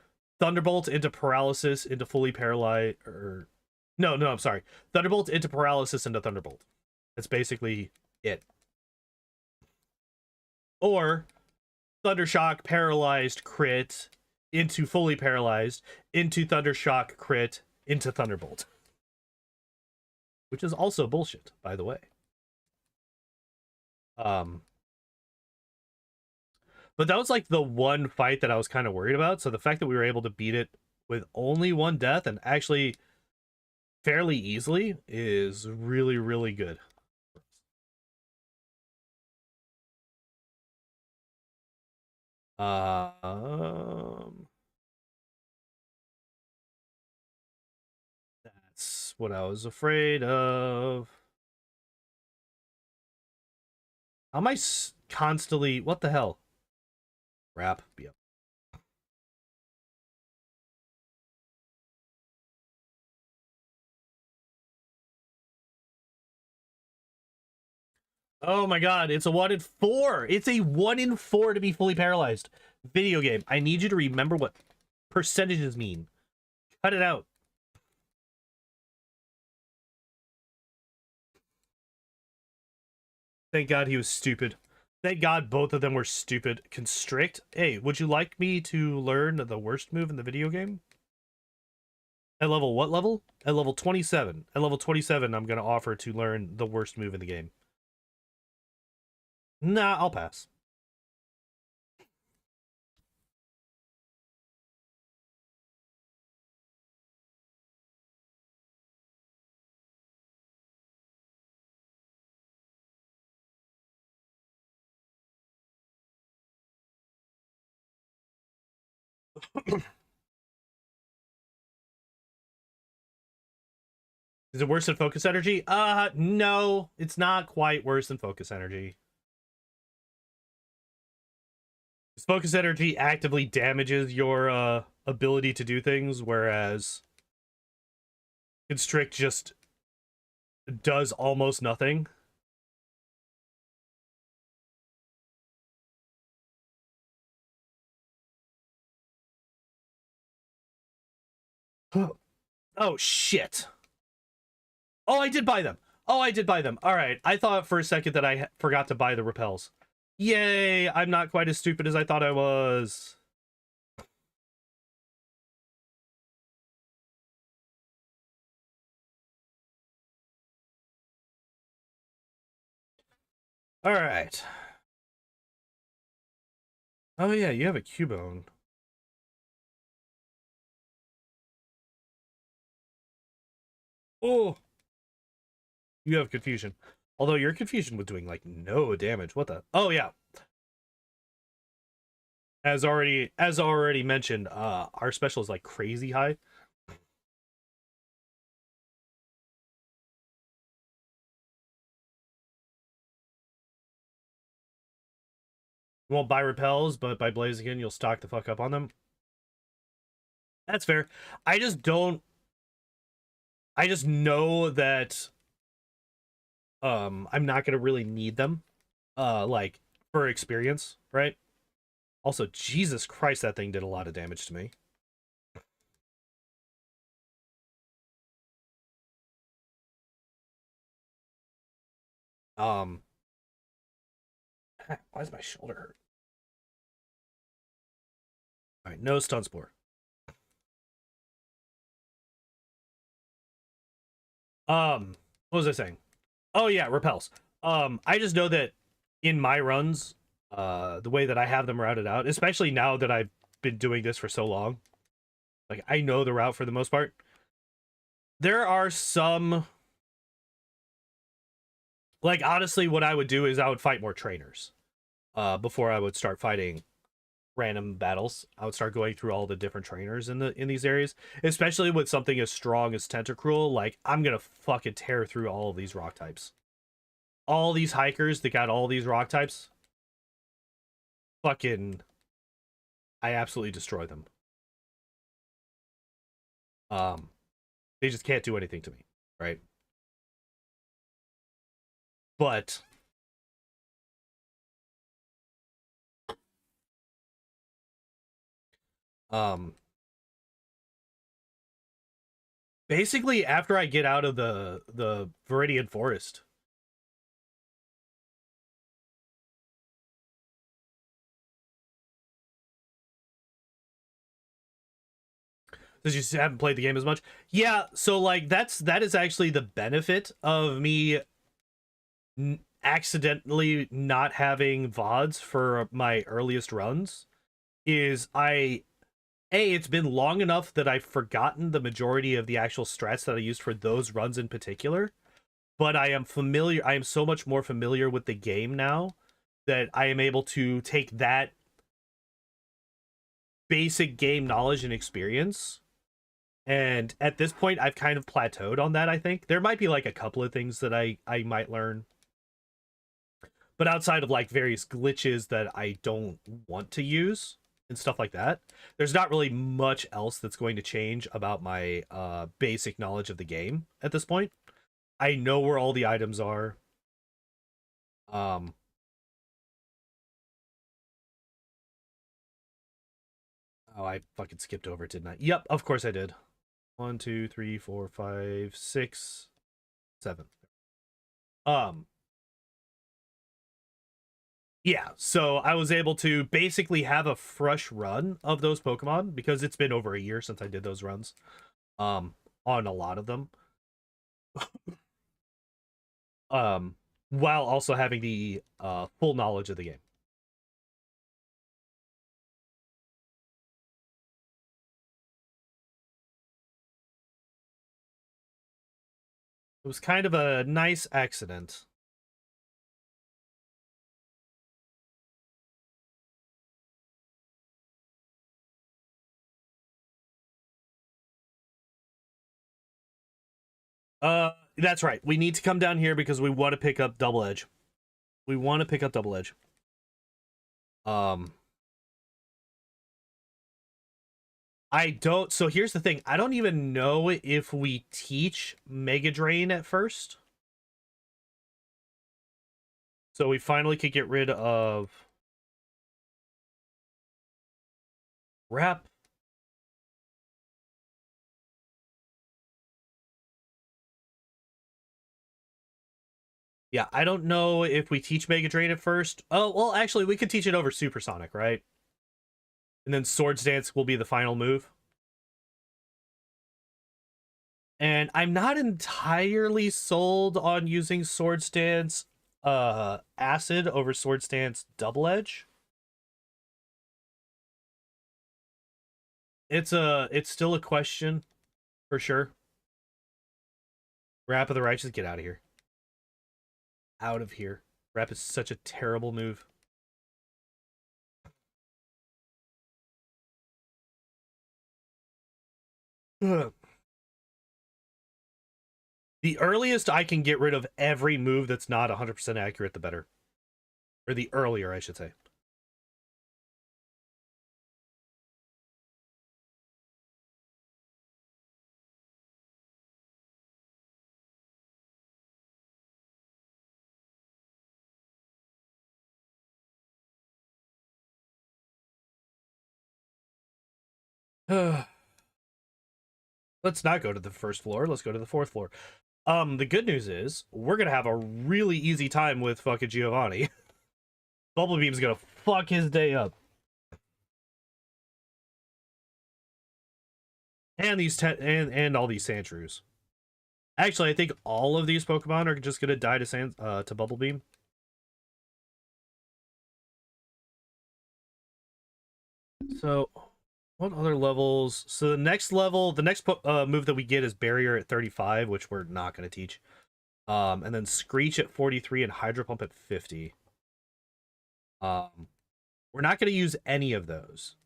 Thunderbolt into paralysis into fully paralyzed... Or... No, I'm sorry. Thunderbolt into paralysis into Thunderbolt. That's basically it. Or Thundershock paralyzed crit into fully paralyzed into Thundershock crit into Thunderbolt. Which is also bullshit, by the way. But that was like the one fight that I was kind of worried about. So the fact that we were able to beat it with only one death and actually fairly easily is really, really good. That's what I was afraid of. How am I constantly... What the hell? Wrap. Yep. Oh my god, it's a 1 in 4. It's a 1 in 4 to be fully paralyzed. Video game. I need you to remember what percentages mean. Cut it out. Thank God he was stupid. Thank God both of them were stupid. Constrict? Hey, would you like me to learn the worst move in the video game? At level what level? At level 27. At level 27, I'm going to offer to learn the worst move in the game. Nah, I'll pass. Is it worse than focus energy? No, it's not quite worse than focus energy. Focus energy actively damages your ability to do things, whereas Constrict just does almost nothing. Oh, shit. Oh, I did buy them. Oh, I did buy them. All right. I thought for a second that I forgot to buy the repels. Yay! I'm not quite as stupid as I thought I was. All right. Oh, yeah, you have a Cubone. Oh! You have Confusion. Although your Confusion was doing, like, no damage. What the? Oh, yeah. As already mentioned, our special is, like, crazy high. You won't buy repels, but by Blaziken, you'll stock the fuck up on them. That's fair. I just don't... I just know that I'm not gonna really need them. Like, for experience, right? Also, Jesus Christ, that thing did a lot of damage to me. Why does my shoulder hurt? All right, no stun spore. What was I saying? Oh yeah, repels. I just know that in my runs, the way that I have them routed out, especially now that I've been doing this for so long, like I know the route for the most part. There are some, like honestly, what I would do is I would fight more trainers, before I would start fighting random battles. I would start going through all the different trainers in these areas, especially with something as strong as Tentacruel. Like I'm gonna fucking tear through all of these rock types. All these hikers that got all these rock types, fucking, I absolutely destroy them. They just can't do anything to me, right? But um basically after I get out of the Viridian Forest, because you haven't played the game as much. Yeah, so like that is actually the benefit of me accidentally not having VODs for my earliest runs is it's been long enough that I've forgotten the majority of the actual strats that I used for those runs in particular, but I am so much more familiar with the game now that I am able to take that basic game knowledge and experience. And at this point, I've kind of plateaued on that, I think. There might be like a couple of things that I might learn. But outside of like various glitches that I don't want to use and stuff like that, there's not really much else that's going to change about my basic knowledge of the game at this point. I know where all the items are. Um, oh, I fucking skipped over it, didn't I? Yep, of course I did. 1, 2, 3, 4, 5, 6, 7. Um, yeah, so I was able to basically have a fresh run of those Pokemon because it's been over a year since I did those runs. On a lot of them. While also having the full knowledge of the game. It was kind of a nice accident. That's right. We need to come down here because we want to pick up Double Edge. We want to pick up Double Edge. I don't... So here's the thing. I don't even know if we teach Mega Drain at first. So we finally could get rid of... Wrap. Yeah, I don't know if we teach Mega Drain at first. Oh, well, actually, we could teach it over Supersonic, right? And then Swords Dance will be the final move. And I'm not entirely sold on using Swords Dance Acid over Swords Dance Double Edge. It's still a question, for sure. Wrap of the Righteous, get out of here. Out of here. Wrap is such a terrible move. Ugh. The earliest I can get rid of every move that's not 100% accurate, the better. Or the earlier, I should say. Let's not go to the first floor. Let's go to the fourth floor. The good news is we're gonna have a really easy time with fucking Giovanni. Bubble Beam's gonna fuck his day up. And these and all these Sandshrews. Actually, I think all of these Pokemon are just gonna die to Bubble Beam. So, what other levels? So the next level, the next move that we get is Barrier at 35, which we're not gonna teach. And then Screech at 43 and Hydro Pump at 50. We're not gonna use any of those.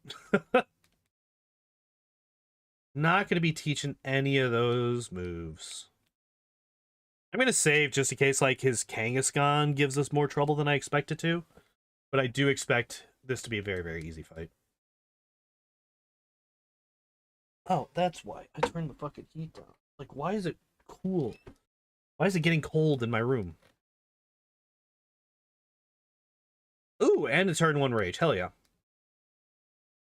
Not gonna be teaching any of those moves. I'm gonna save just in case like his Kangaskhan gives us more trouble than I expect it to. But I do expect this to be a very, very easy fight. Oh, that's why. I turned the fucking heat down. Like, why is it cool? Why is it getting cold in my room? Ooh, and a turn 1 rage. Hell yeah.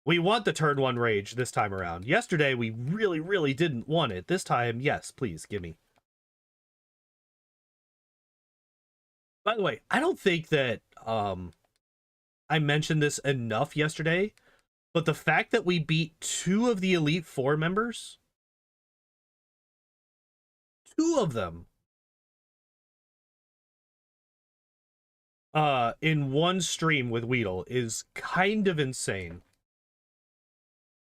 We want the turn 1 rage this time around. Yesterday, we really, really didn't want it. This time, yes, please, give me. By the way, I don't think that I mentioned this enough yesterday, but the fact that we beat 2 of the Elite Four members, 2 of them, in one stream with Weedle is kind of insane.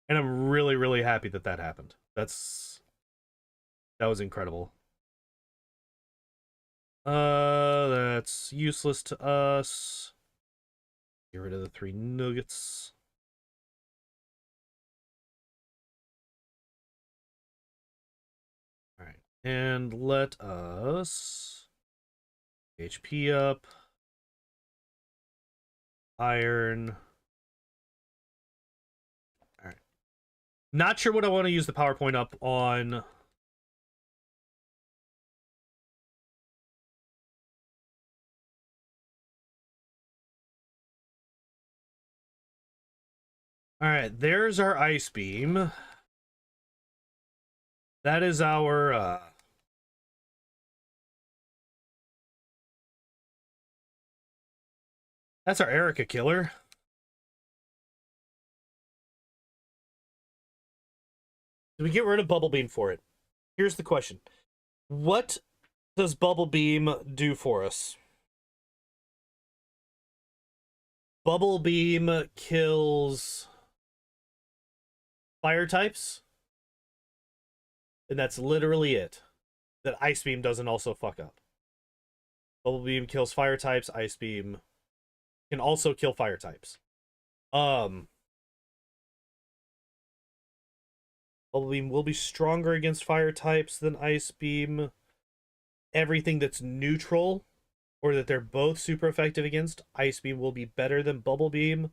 And I'm really, really happy that that happened. That was incredible. That's useless to us. Get rid of the 3 nuggets. All right, and let us HP up. Iron. All right. Not sure what I want to use the PowerPoint up on. All right, there's our Ice Beam. That is our that's our Erica killer. Do we get rid of Bubble Beam for it? Here's the question. What does Bubble Beam do for us? Bubble Beam kills fire types. And that's literally it. That Ice Beam doesn't also fuck up. Bubble Beam kills fire types. Ice Beam can also kill fire types. Bubble Beam will be stronger against fire types than Ice Beam. Everything that's neutral, or that they're both super effective against, Ice Beam will be better than Bubble Beam.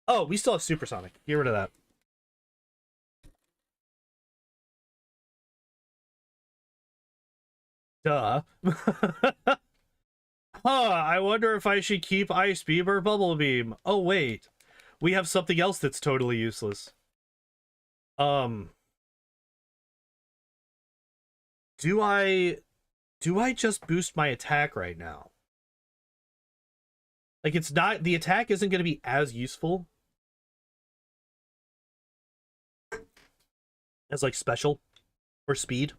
Oh, we still have Supersonic. Get rid of that. Duh. I wonder if I should keep Ice Beam or Bubble Beam. Oh, wait. We have something else that's totally useless. Do I just boost my attack right now? Like, it's not, the attack isn't going to be as useful as like special or speed.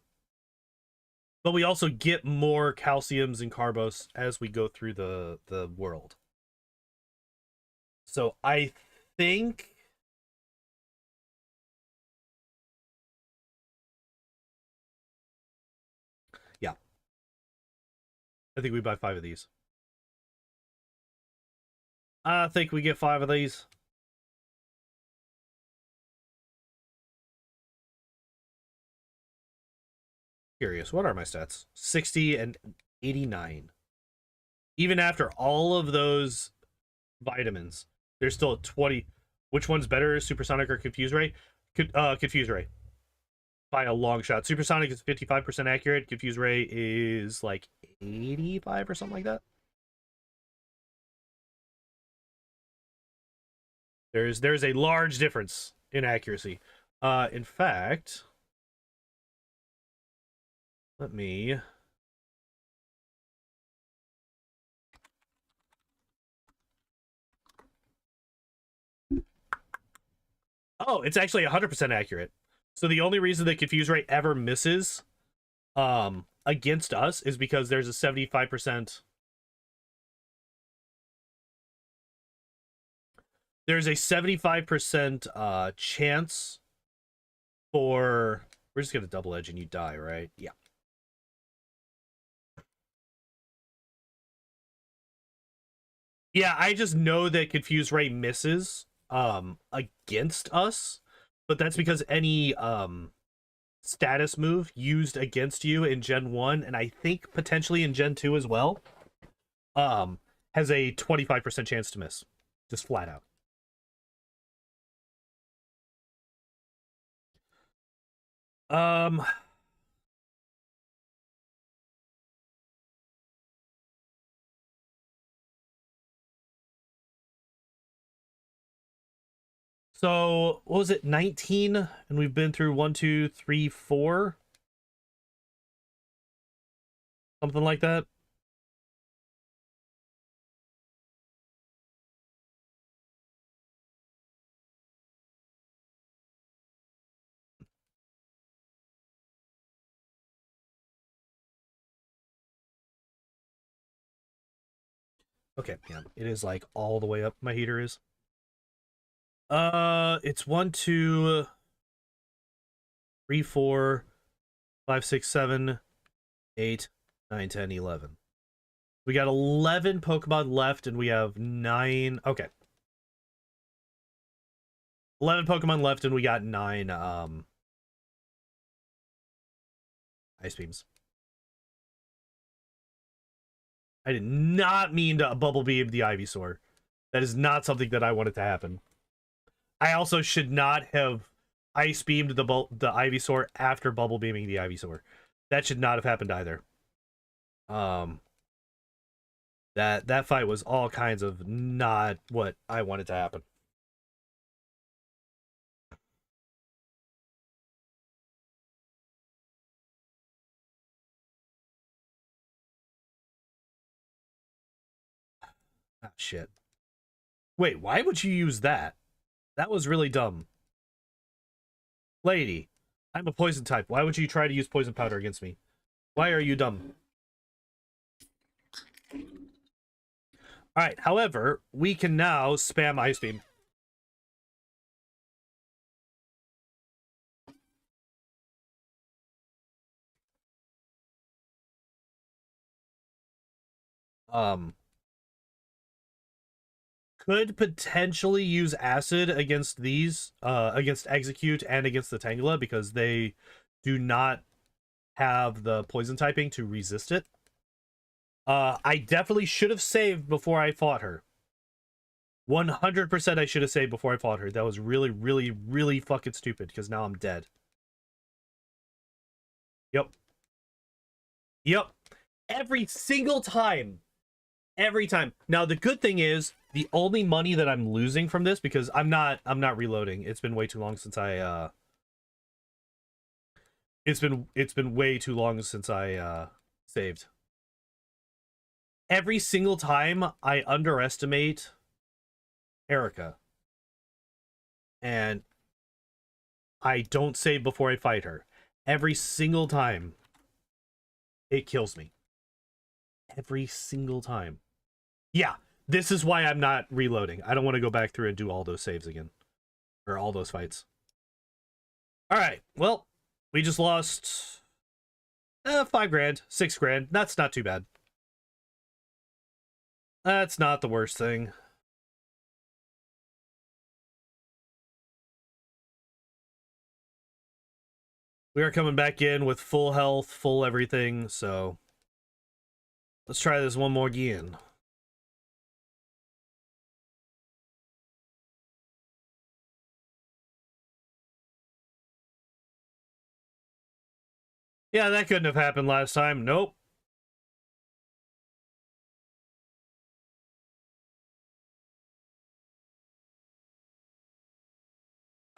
But we also get more calciums and carbos as we go through the world. So I think yeah. I think we buy 5 of these. I think we get 5 of these. Curious, what are my stats? 60 and 89. Even after all of those vitamins, there's still a 20. Which one's better, Supersonic or Confuse Ray? Confuse Ray. By a long shot. Supersonic is 55% accurate. Confuse Ray is like 85 or something like that. There's a large difference in accuracy. In fact, let me... Oh, it's actually 100% accurate. So the only reason that Confuse Ray ever misses against us is because there's a 75%... There's a 75% chance for... We're just going to double edge and you die, right? Yeah. Yeah, I just know that Confuse Ray misses against us, but that's because any status move used against you in Gen 1, and I think potentially in Gen 2 as well, has a 25% chance to miss. Just flat out. So what was it, 19? And we've been through 1, 2, 3, 4, something like that. Okay, yeah, it is like all the way up. My heater is. It's 1, 2, 3, 4, 5, 6, 7, 8, 9, 10, 11. We got 11 Pokemon left, and we have 9. Okay. 11 Pokemon left, and we got 9 Ice Beams. I did not mean to Bubble Beam the Ivysaur. That is not something that I wanted to happen. I also should not have Ice Beamed the Ivysaur after Bubble Beaming the Ivysaur. That should not have happened either. That fight was all kinds of not what I wanted to happen. Ah, shit. Wait, why would you use that? That was really dumb. Lady, I'm a poison type. Why would you try to use poison powder against me? Why are you dumb? Alright, however, we can now spam Ice Beam. Could potentially use Acid against these, against Execute and against the Tangela, because they do not have the poison typing to resist it. I definitely should have saved before I fought her. 100% I should have saved before I fought her. That was really, really, really fucking stupid, because now I'm dead. Yep. Yep. Every single time. Every time. Now, the good thing is, the only money that I'm losing from this, because I'm not reloading. It's been way too long since I, It's been way too long since I saved. Every single time I underestimate Erica, and I don't save before I fight her. Every single time, it kills me. Every single time. Yeah, this is why I'm not reloading. I don't want to go back through and do all those saves again. Or all those fights. Alright, well, we just lost 5 grand, 6 grand. That's not too bad. That's not the worst thing. We are coming back in with full health, full everything, so let's try this one more again. Yeah, that couldn't have happened last time. Nope.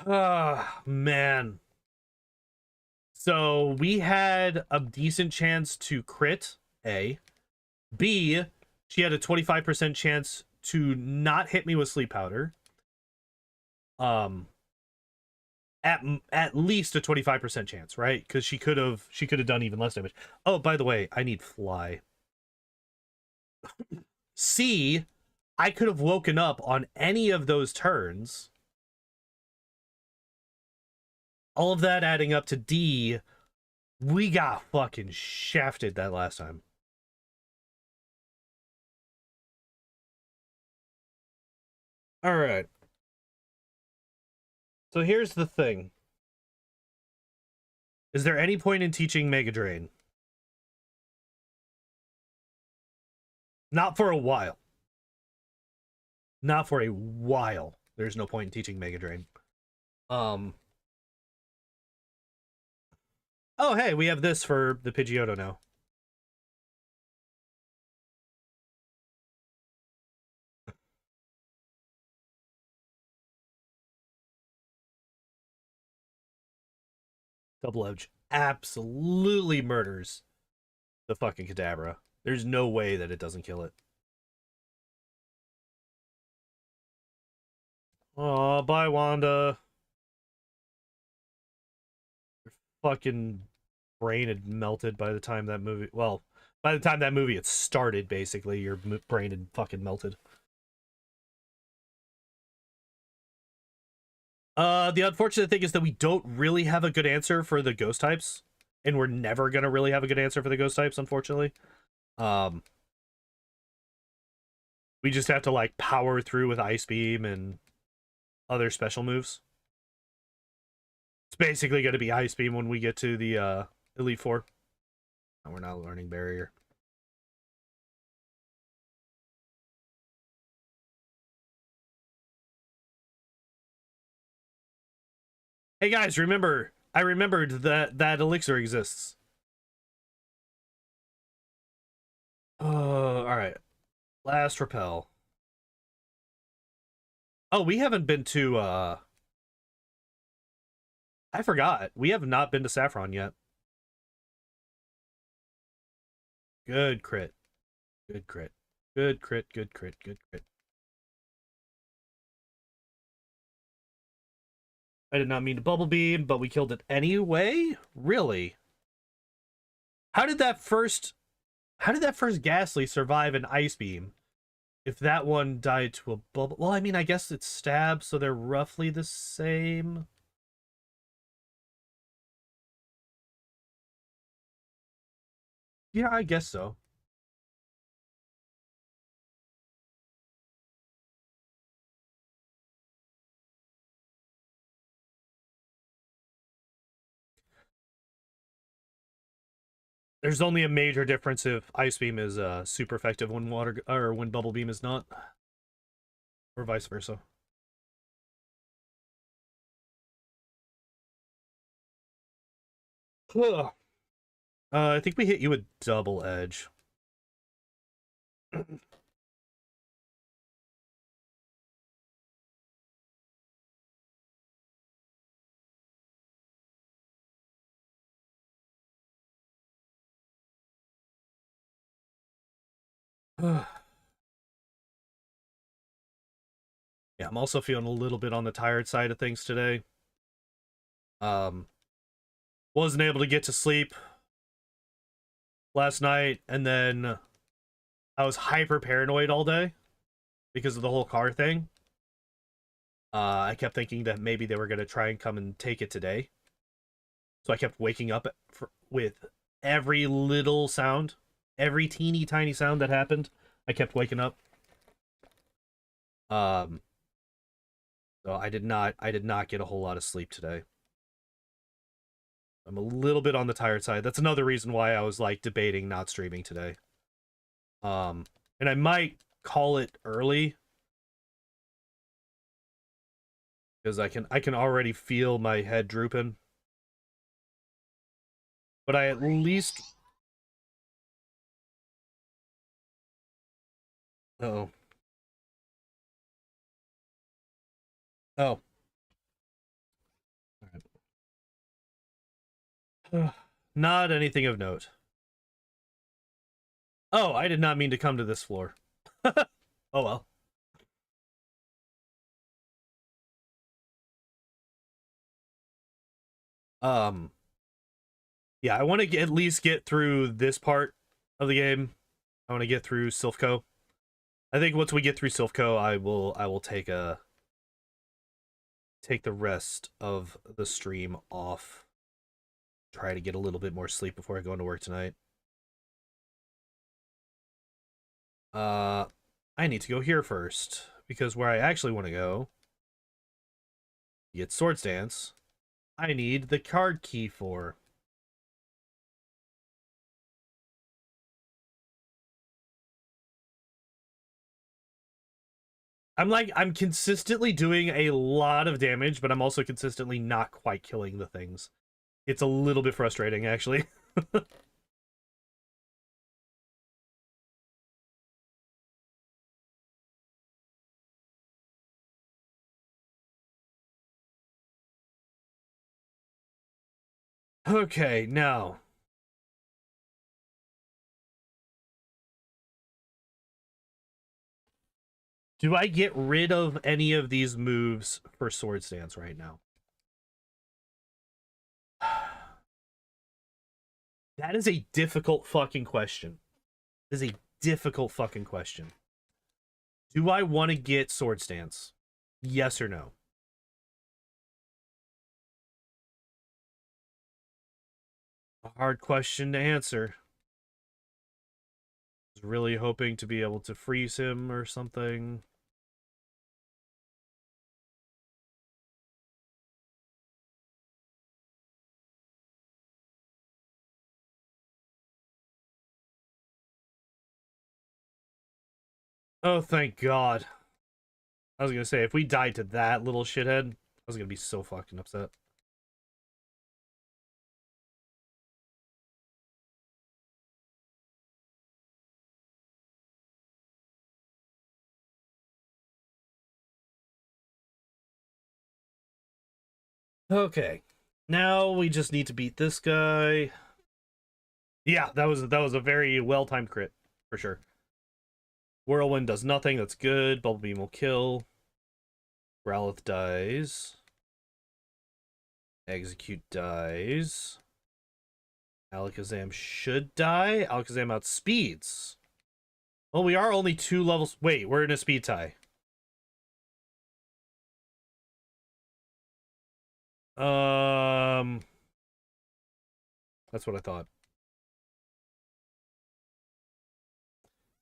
Ah, man. So we had a decent chance to crit, A. B, she had a 25% chance to not hit me with sleep powder. At least a 25% chance, right? Because she could have done even less damage. Oh, by the way, I need fly. C, I could have woken up on any of those turns. All of that adding up to D, we got fucking shafted that last time. All right. So here's the thing. Is there any point in teaching Mega Drain? Not for a while. Not for a while. There's no point in teaching Mega Drain. Oh, hey, we have this for the Pidgeotto now. Double Edge absolutely murders the fucking Kadabra. There's no way that it doesn't kill it. Oh, bye, Wanda. Your fucking brain had melted by the time that movie... Well, by the time that movie had started, basically, your brain had fucking melted. The unfortunate thing is that we don't really have a good answer for the ghost types. And we're never gonna really have a good answer for the ghost types, unfortunately. We just have to, like, power through with Ice Beam and other special moves. It's basically going to be Ice Beam when we get to the Elite Four. And we're not learning Barrier. Hey guys, remember, I remembered that elixir exists. Alright. Last repel. Oh, we haven't been to, I forgot. We have not been to Saffron yet. Good crit. Good crit. Good crit, good crit, good crit. I did not mean to Bubble Beam, but we killed it anyway? Really? How did that first Ghastly survive an Ice Beam? If that one died to a bubble... Well, I mean, I guess it's stab, so they're roughly the same. Yeah, I guess so. There's only a major difference if Ice Beam is super effective when water or when Bubble Beam is not, or vice versa. I think we hit you with Double Edge. Yeah, I'm also feeling a little bit on the tired side of things today. Wasn't able to get to sleep last night, and then I was hyper paranoid all day because of the whole car thing. I kept thinking that maybe they were going to try and come and take it today. So I kept waking up with every little sound, every teeny tiny sound that happened. I kept waking up. So I did not get a whole lot of sleep today. I'm a little bit on the tired side. That's another reason why I was like debating not streaming today. And I might call it early because I can already feel my head drooping. But I at least oh. Oh. Alright. Not anything of note. Oh, I did not mean to come to this floor. Oh well. Yeah, I want to at least get through this part of the game. I want to get through Silphco. I think once we get through Silphco, I will take the rest of the stream off. Try to get a little bit more sleep before I go into work tonight. I need to go here first because where I actually want to go get Swords Dance, I need the card key for. I'm consistently doing a lot of damage, but I'm also consistently not quite killing the things. It's a little bit frustrating, actually. Okay, now. Do I get rid of any of these moves for Swords Dance right now? That is a difficult fucking question. That is a difficult fucking question. Do I want to get Swords Dance? Yes or no? A hard question to answer. I was really hoping to be able to freeze him or something. Oh, thank God. I was gonna say, if we died to that little shithead, I was gonna be so fucking upset. Okay. Now we just need to beat this guy. Yeah, that was a very well-timed crit, for sure. Whirlwind does nothing, that's good. Bubble Beam will kill. Growlithe dies. Execute dies. Alakazam should die. Alakazam outspeeds. Well, we are only 2 levels. Wait, we're in a speed tie. That's what I thought.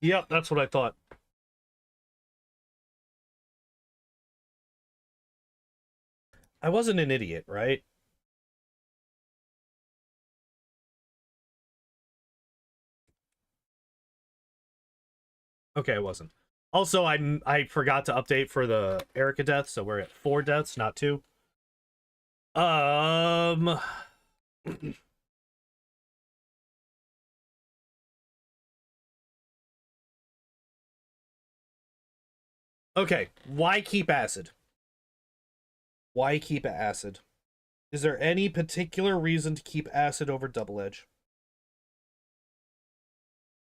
Yep, that's what I thought. I wasn't an idiot, right? Okay, I wasn't. Also, I forgot to update for the Erica death, so we're at 4 deaths, not 2. Okay, why keep acid? Why keep acid? Is there any particular reason to keep acid over double edge?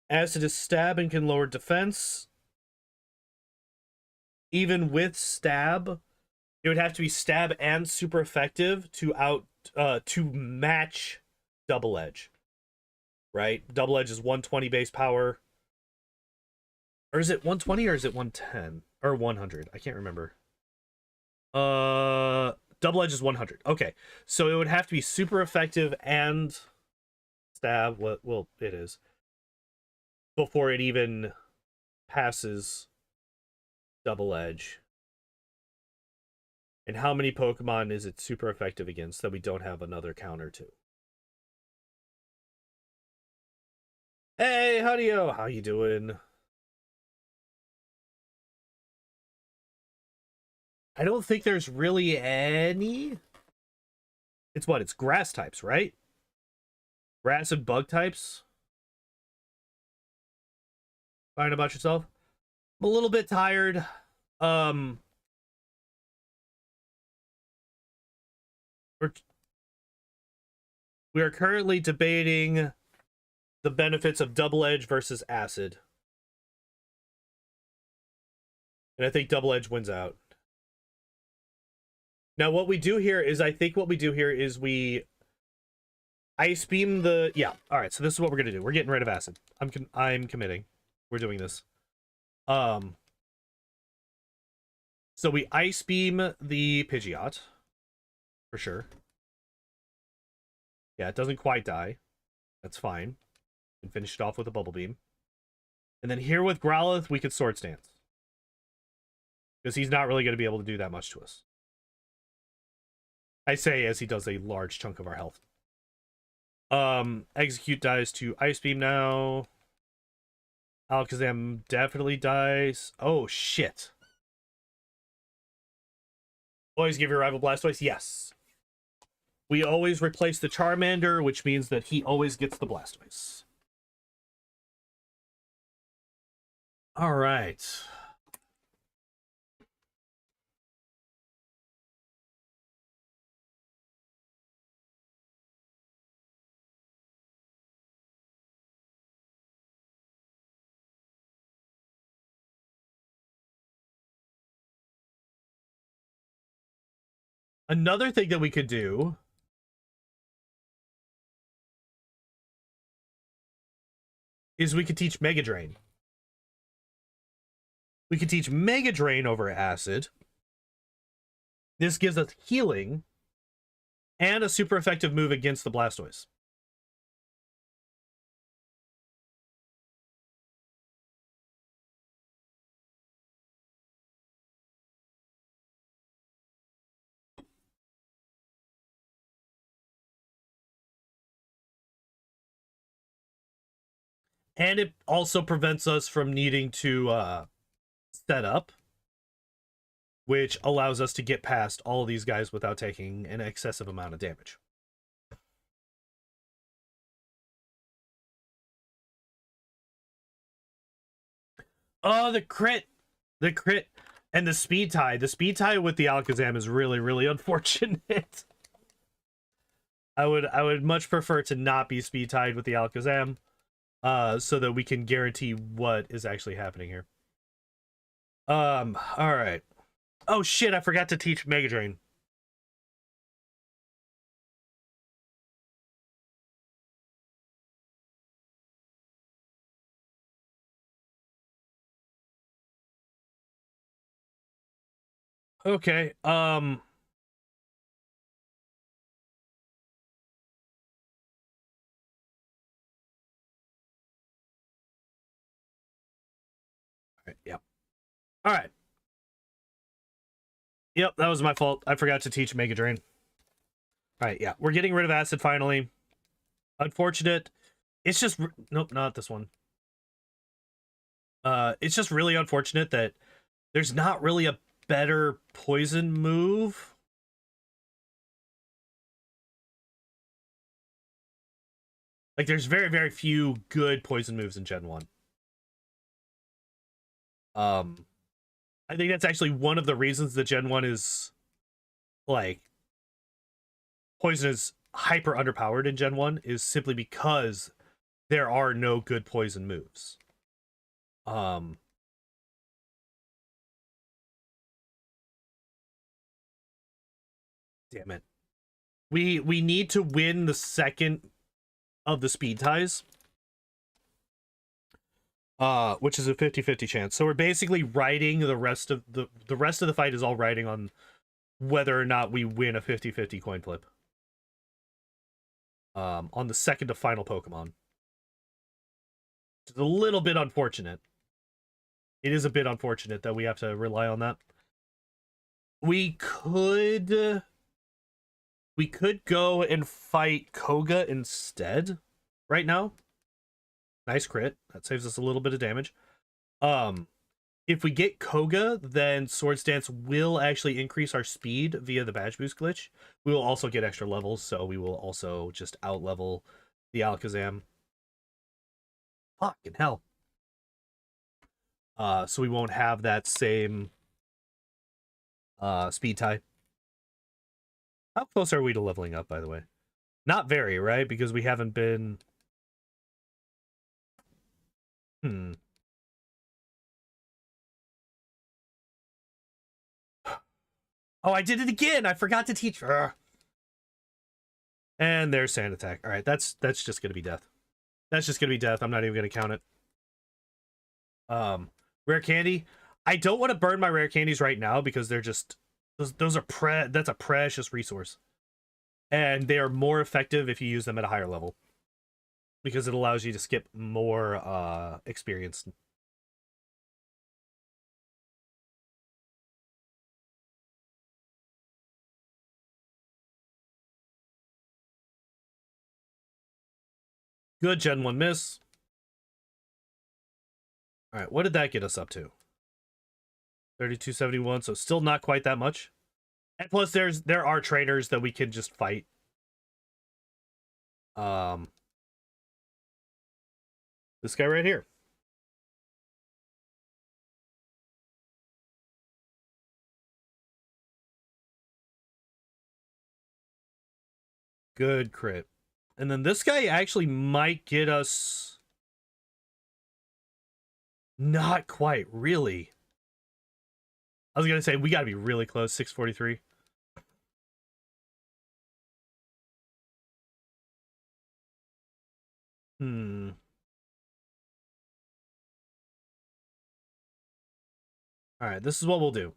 Acid is stab and can lower defense. Even with stab, it would have to be stab and super effective to match double edge. Right? Double edge is 120 base power. Or is it 120 or is it 110? Or 100? I can't remember. Double edge is 100. Okay. So it would have to be super effective and stab. Well, it is. Before it even passes double edge. And how many Pokemon is it super effective against that we don't have another counter to? Hey, howdy-o. How you doing? I don't think there's really any. It's what? It's grass types, right? Grass and bug types. Fine about yourself? I'm a little bit tired. We are currently debating the benefits of double edge versus acid. And I think double edge wins out. Now what we do here is, I think what we do here is we ice beam the, yeah. All right, so this is what we're gonna do. We're getting rid of acid. I'm committing. We're doing this. So we ice beam the Pidgeot for sure. Yeah, it doesn't quite die. That's fine. And finish it off with a bubble beam. And then here with Growlithe, we could Sword Stance. Because he's not really going to be able to do that much to us. I say as he does a large chunk of our health. Execute dies to Ice Beam now. Alakazam definitely dies. Oh, shit. Always give your rival Blastoise? Yes. We always replace the Charmander, which means that he always gets the Blastoise. All right. Another thing that we could do is we could teach Mega Drain. We could teach Mega Drain over Acid. This gives us healing and a super effective move against the Blastoise. And it also prevents us from needing to set up, which allows us to get past all of these guys without taking an excessive amount of damage. Oh, the crit! The crit and the speed tie. The speed tie with the Alakazam is really, really unfortunate. I would much prefer to not be speed tied with the Alakazam. So that we can guarantee what is actually happening here. All right. Oh shit, I forgot to teach Mega Drain. Okay, yep. All right. Yep, that was my fault. I forgot to teach Mega Drain. All right, yeah. We're getting rid of Acid finally. Unfortunate. It's just... Nope, not this one. It's just really unfortunate that there's not really a better poison move. Like, there's very, very few good poison moves in Gen 1. I think that's actually one of the reasons that Gen 1 is, like, poison is hyper underpowered in Gen 1 is simply because there are no good poison moves. Damn it. We need to win the second of the speed ties. Which is a 50-50 chance. So we're basically riding the rest of the rest of the fight is all riding on whether or not we win a 50-50 coin flip. On the second to final Pokemon. It's a little bit unfortunate. It is a bit unfortunate that we have to rely on that. We could go and fight Koga instead right now. Nice crit. That saves us a little bit of damage. If we get Koga, then Swords Dance will actually increase our speed via the badge boost glitch. We will also get extra levels, so we will also just out-level the Alakazam. Fucking hell. So we won't have that same speed tie. How close are we to leveling up, by the way? Not very, right? Because we haven't been... Oh, I did it again! I forgot to teach her. And there's Sand Attack. Alright, that's just gonna be death. That's just gonna be death. I'm not even gonna count it. Rare candy. I don't want to burn my rare candies right now because they're just... Those are that's a precious resource. And they are more effective if you use them at a higher level. Because it allows you to skip more experience. Good Gen 1 miss. Alright, what did that get us up to? 3271, so still not quite that much. And plus there are trainers that we can just fight. This guy right here. Good crit. And then this guy actually might get us... Not quite, really. I was gonna say, we gotta be really close, 643. Alright, this is what we'll do.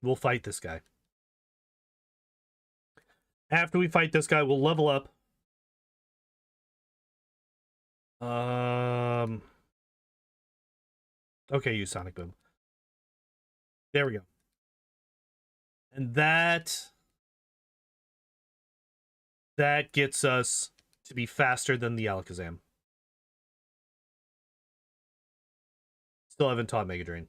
We'll fight this guy. After we fight this guy, we'll level up. Okay, use Sonic Boom. There we go. And that gets us to be faster than the Alakazam. Still haven't taught Mega Drain.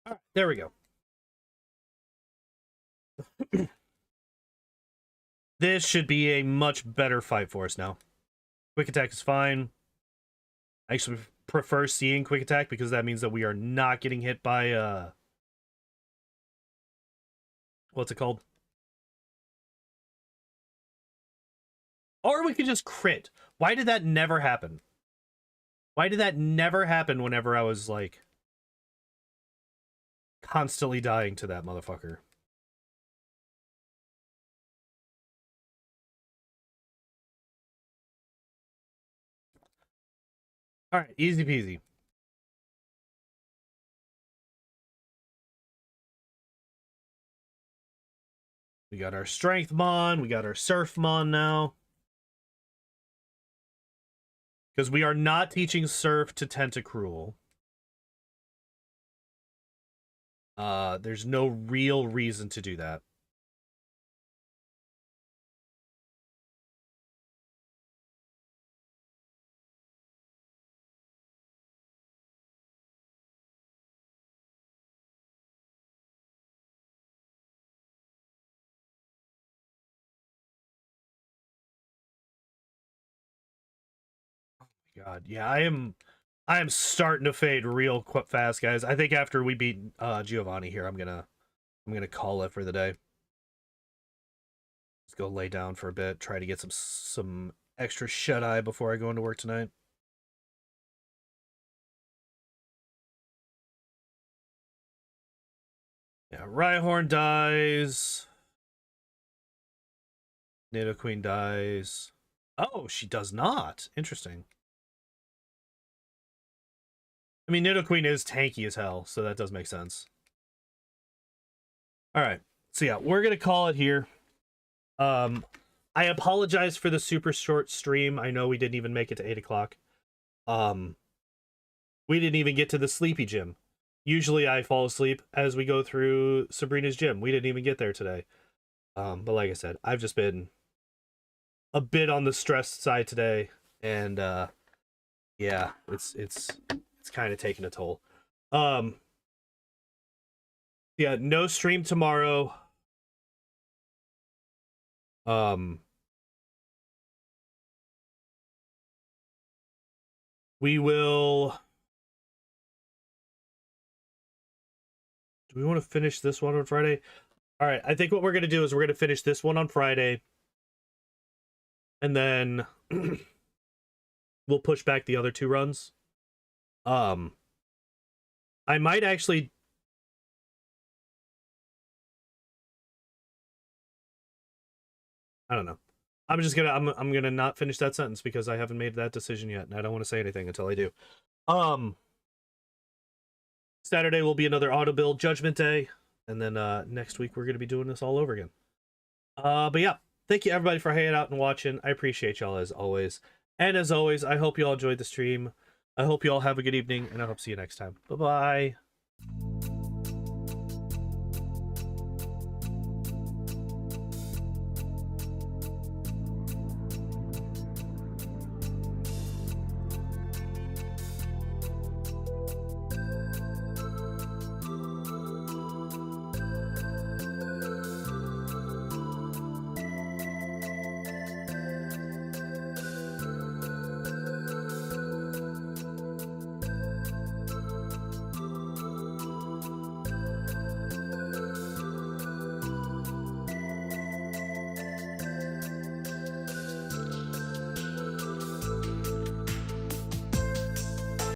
All right, there we go. This should be a much better fight for us now. Quick Attack is fine. I actually prefer seeing Quick Attack because that means that we are not getting hit by what's it called? Or we could just crit. Why did that never happen? Why did that never happen whenever I was like constantly dying to that motherfucker? Alright, easy peasy. We got our Strength Mon, we got our Surf Mon now. Because we are not teaching Surf to Tentacruel. There's no real reason to do that. God, yeah, I am I am starting to fade real fast, guys. I think after we beat Giovanni here, I'm gonna call it for the day. Let's go lay down for a bit, try to get some extra shut-eye before I go into work tonight. Yeah, Rhyhorn dies. Nidoqueen dies. Oh, she does not. Interesting. I mean, Nidoqueen is tanky as hell, so that does make sense. All right. So yeah, we're going to call it here. I apologize for the super short stream. I know we didn't even make it to 8 o'clock. We didn't even get to the sleepy gym. Usually I fall asleep as we go through Sabrina's gym. We didn't even get there today. But like I said, I've just been a bit on the stressed side today, and yeah, it's kind of taking a toll. Yeah, no stream tomorrow. We will. Do we want to finish this one on Friday? All right, I think what we're gonna do is we're gonna finish this one on Friday, and then we'll push back the other 2 runs. I might actually. I don't know. I'm just gonna I'm gonna not finish that sentence because I haven't made that decision yet, and I don't want to say anything until I do. Saturday will be another auto build Judgment Day, and then next week we're gonna be doing this all over again. But yeah, thank you everybody for hanging out and watching. I appreciate y'all as always. And as always, I hope you all enjoyed the stream. I hope you all have a good evening, and I hope to see you next time. Bye-bye.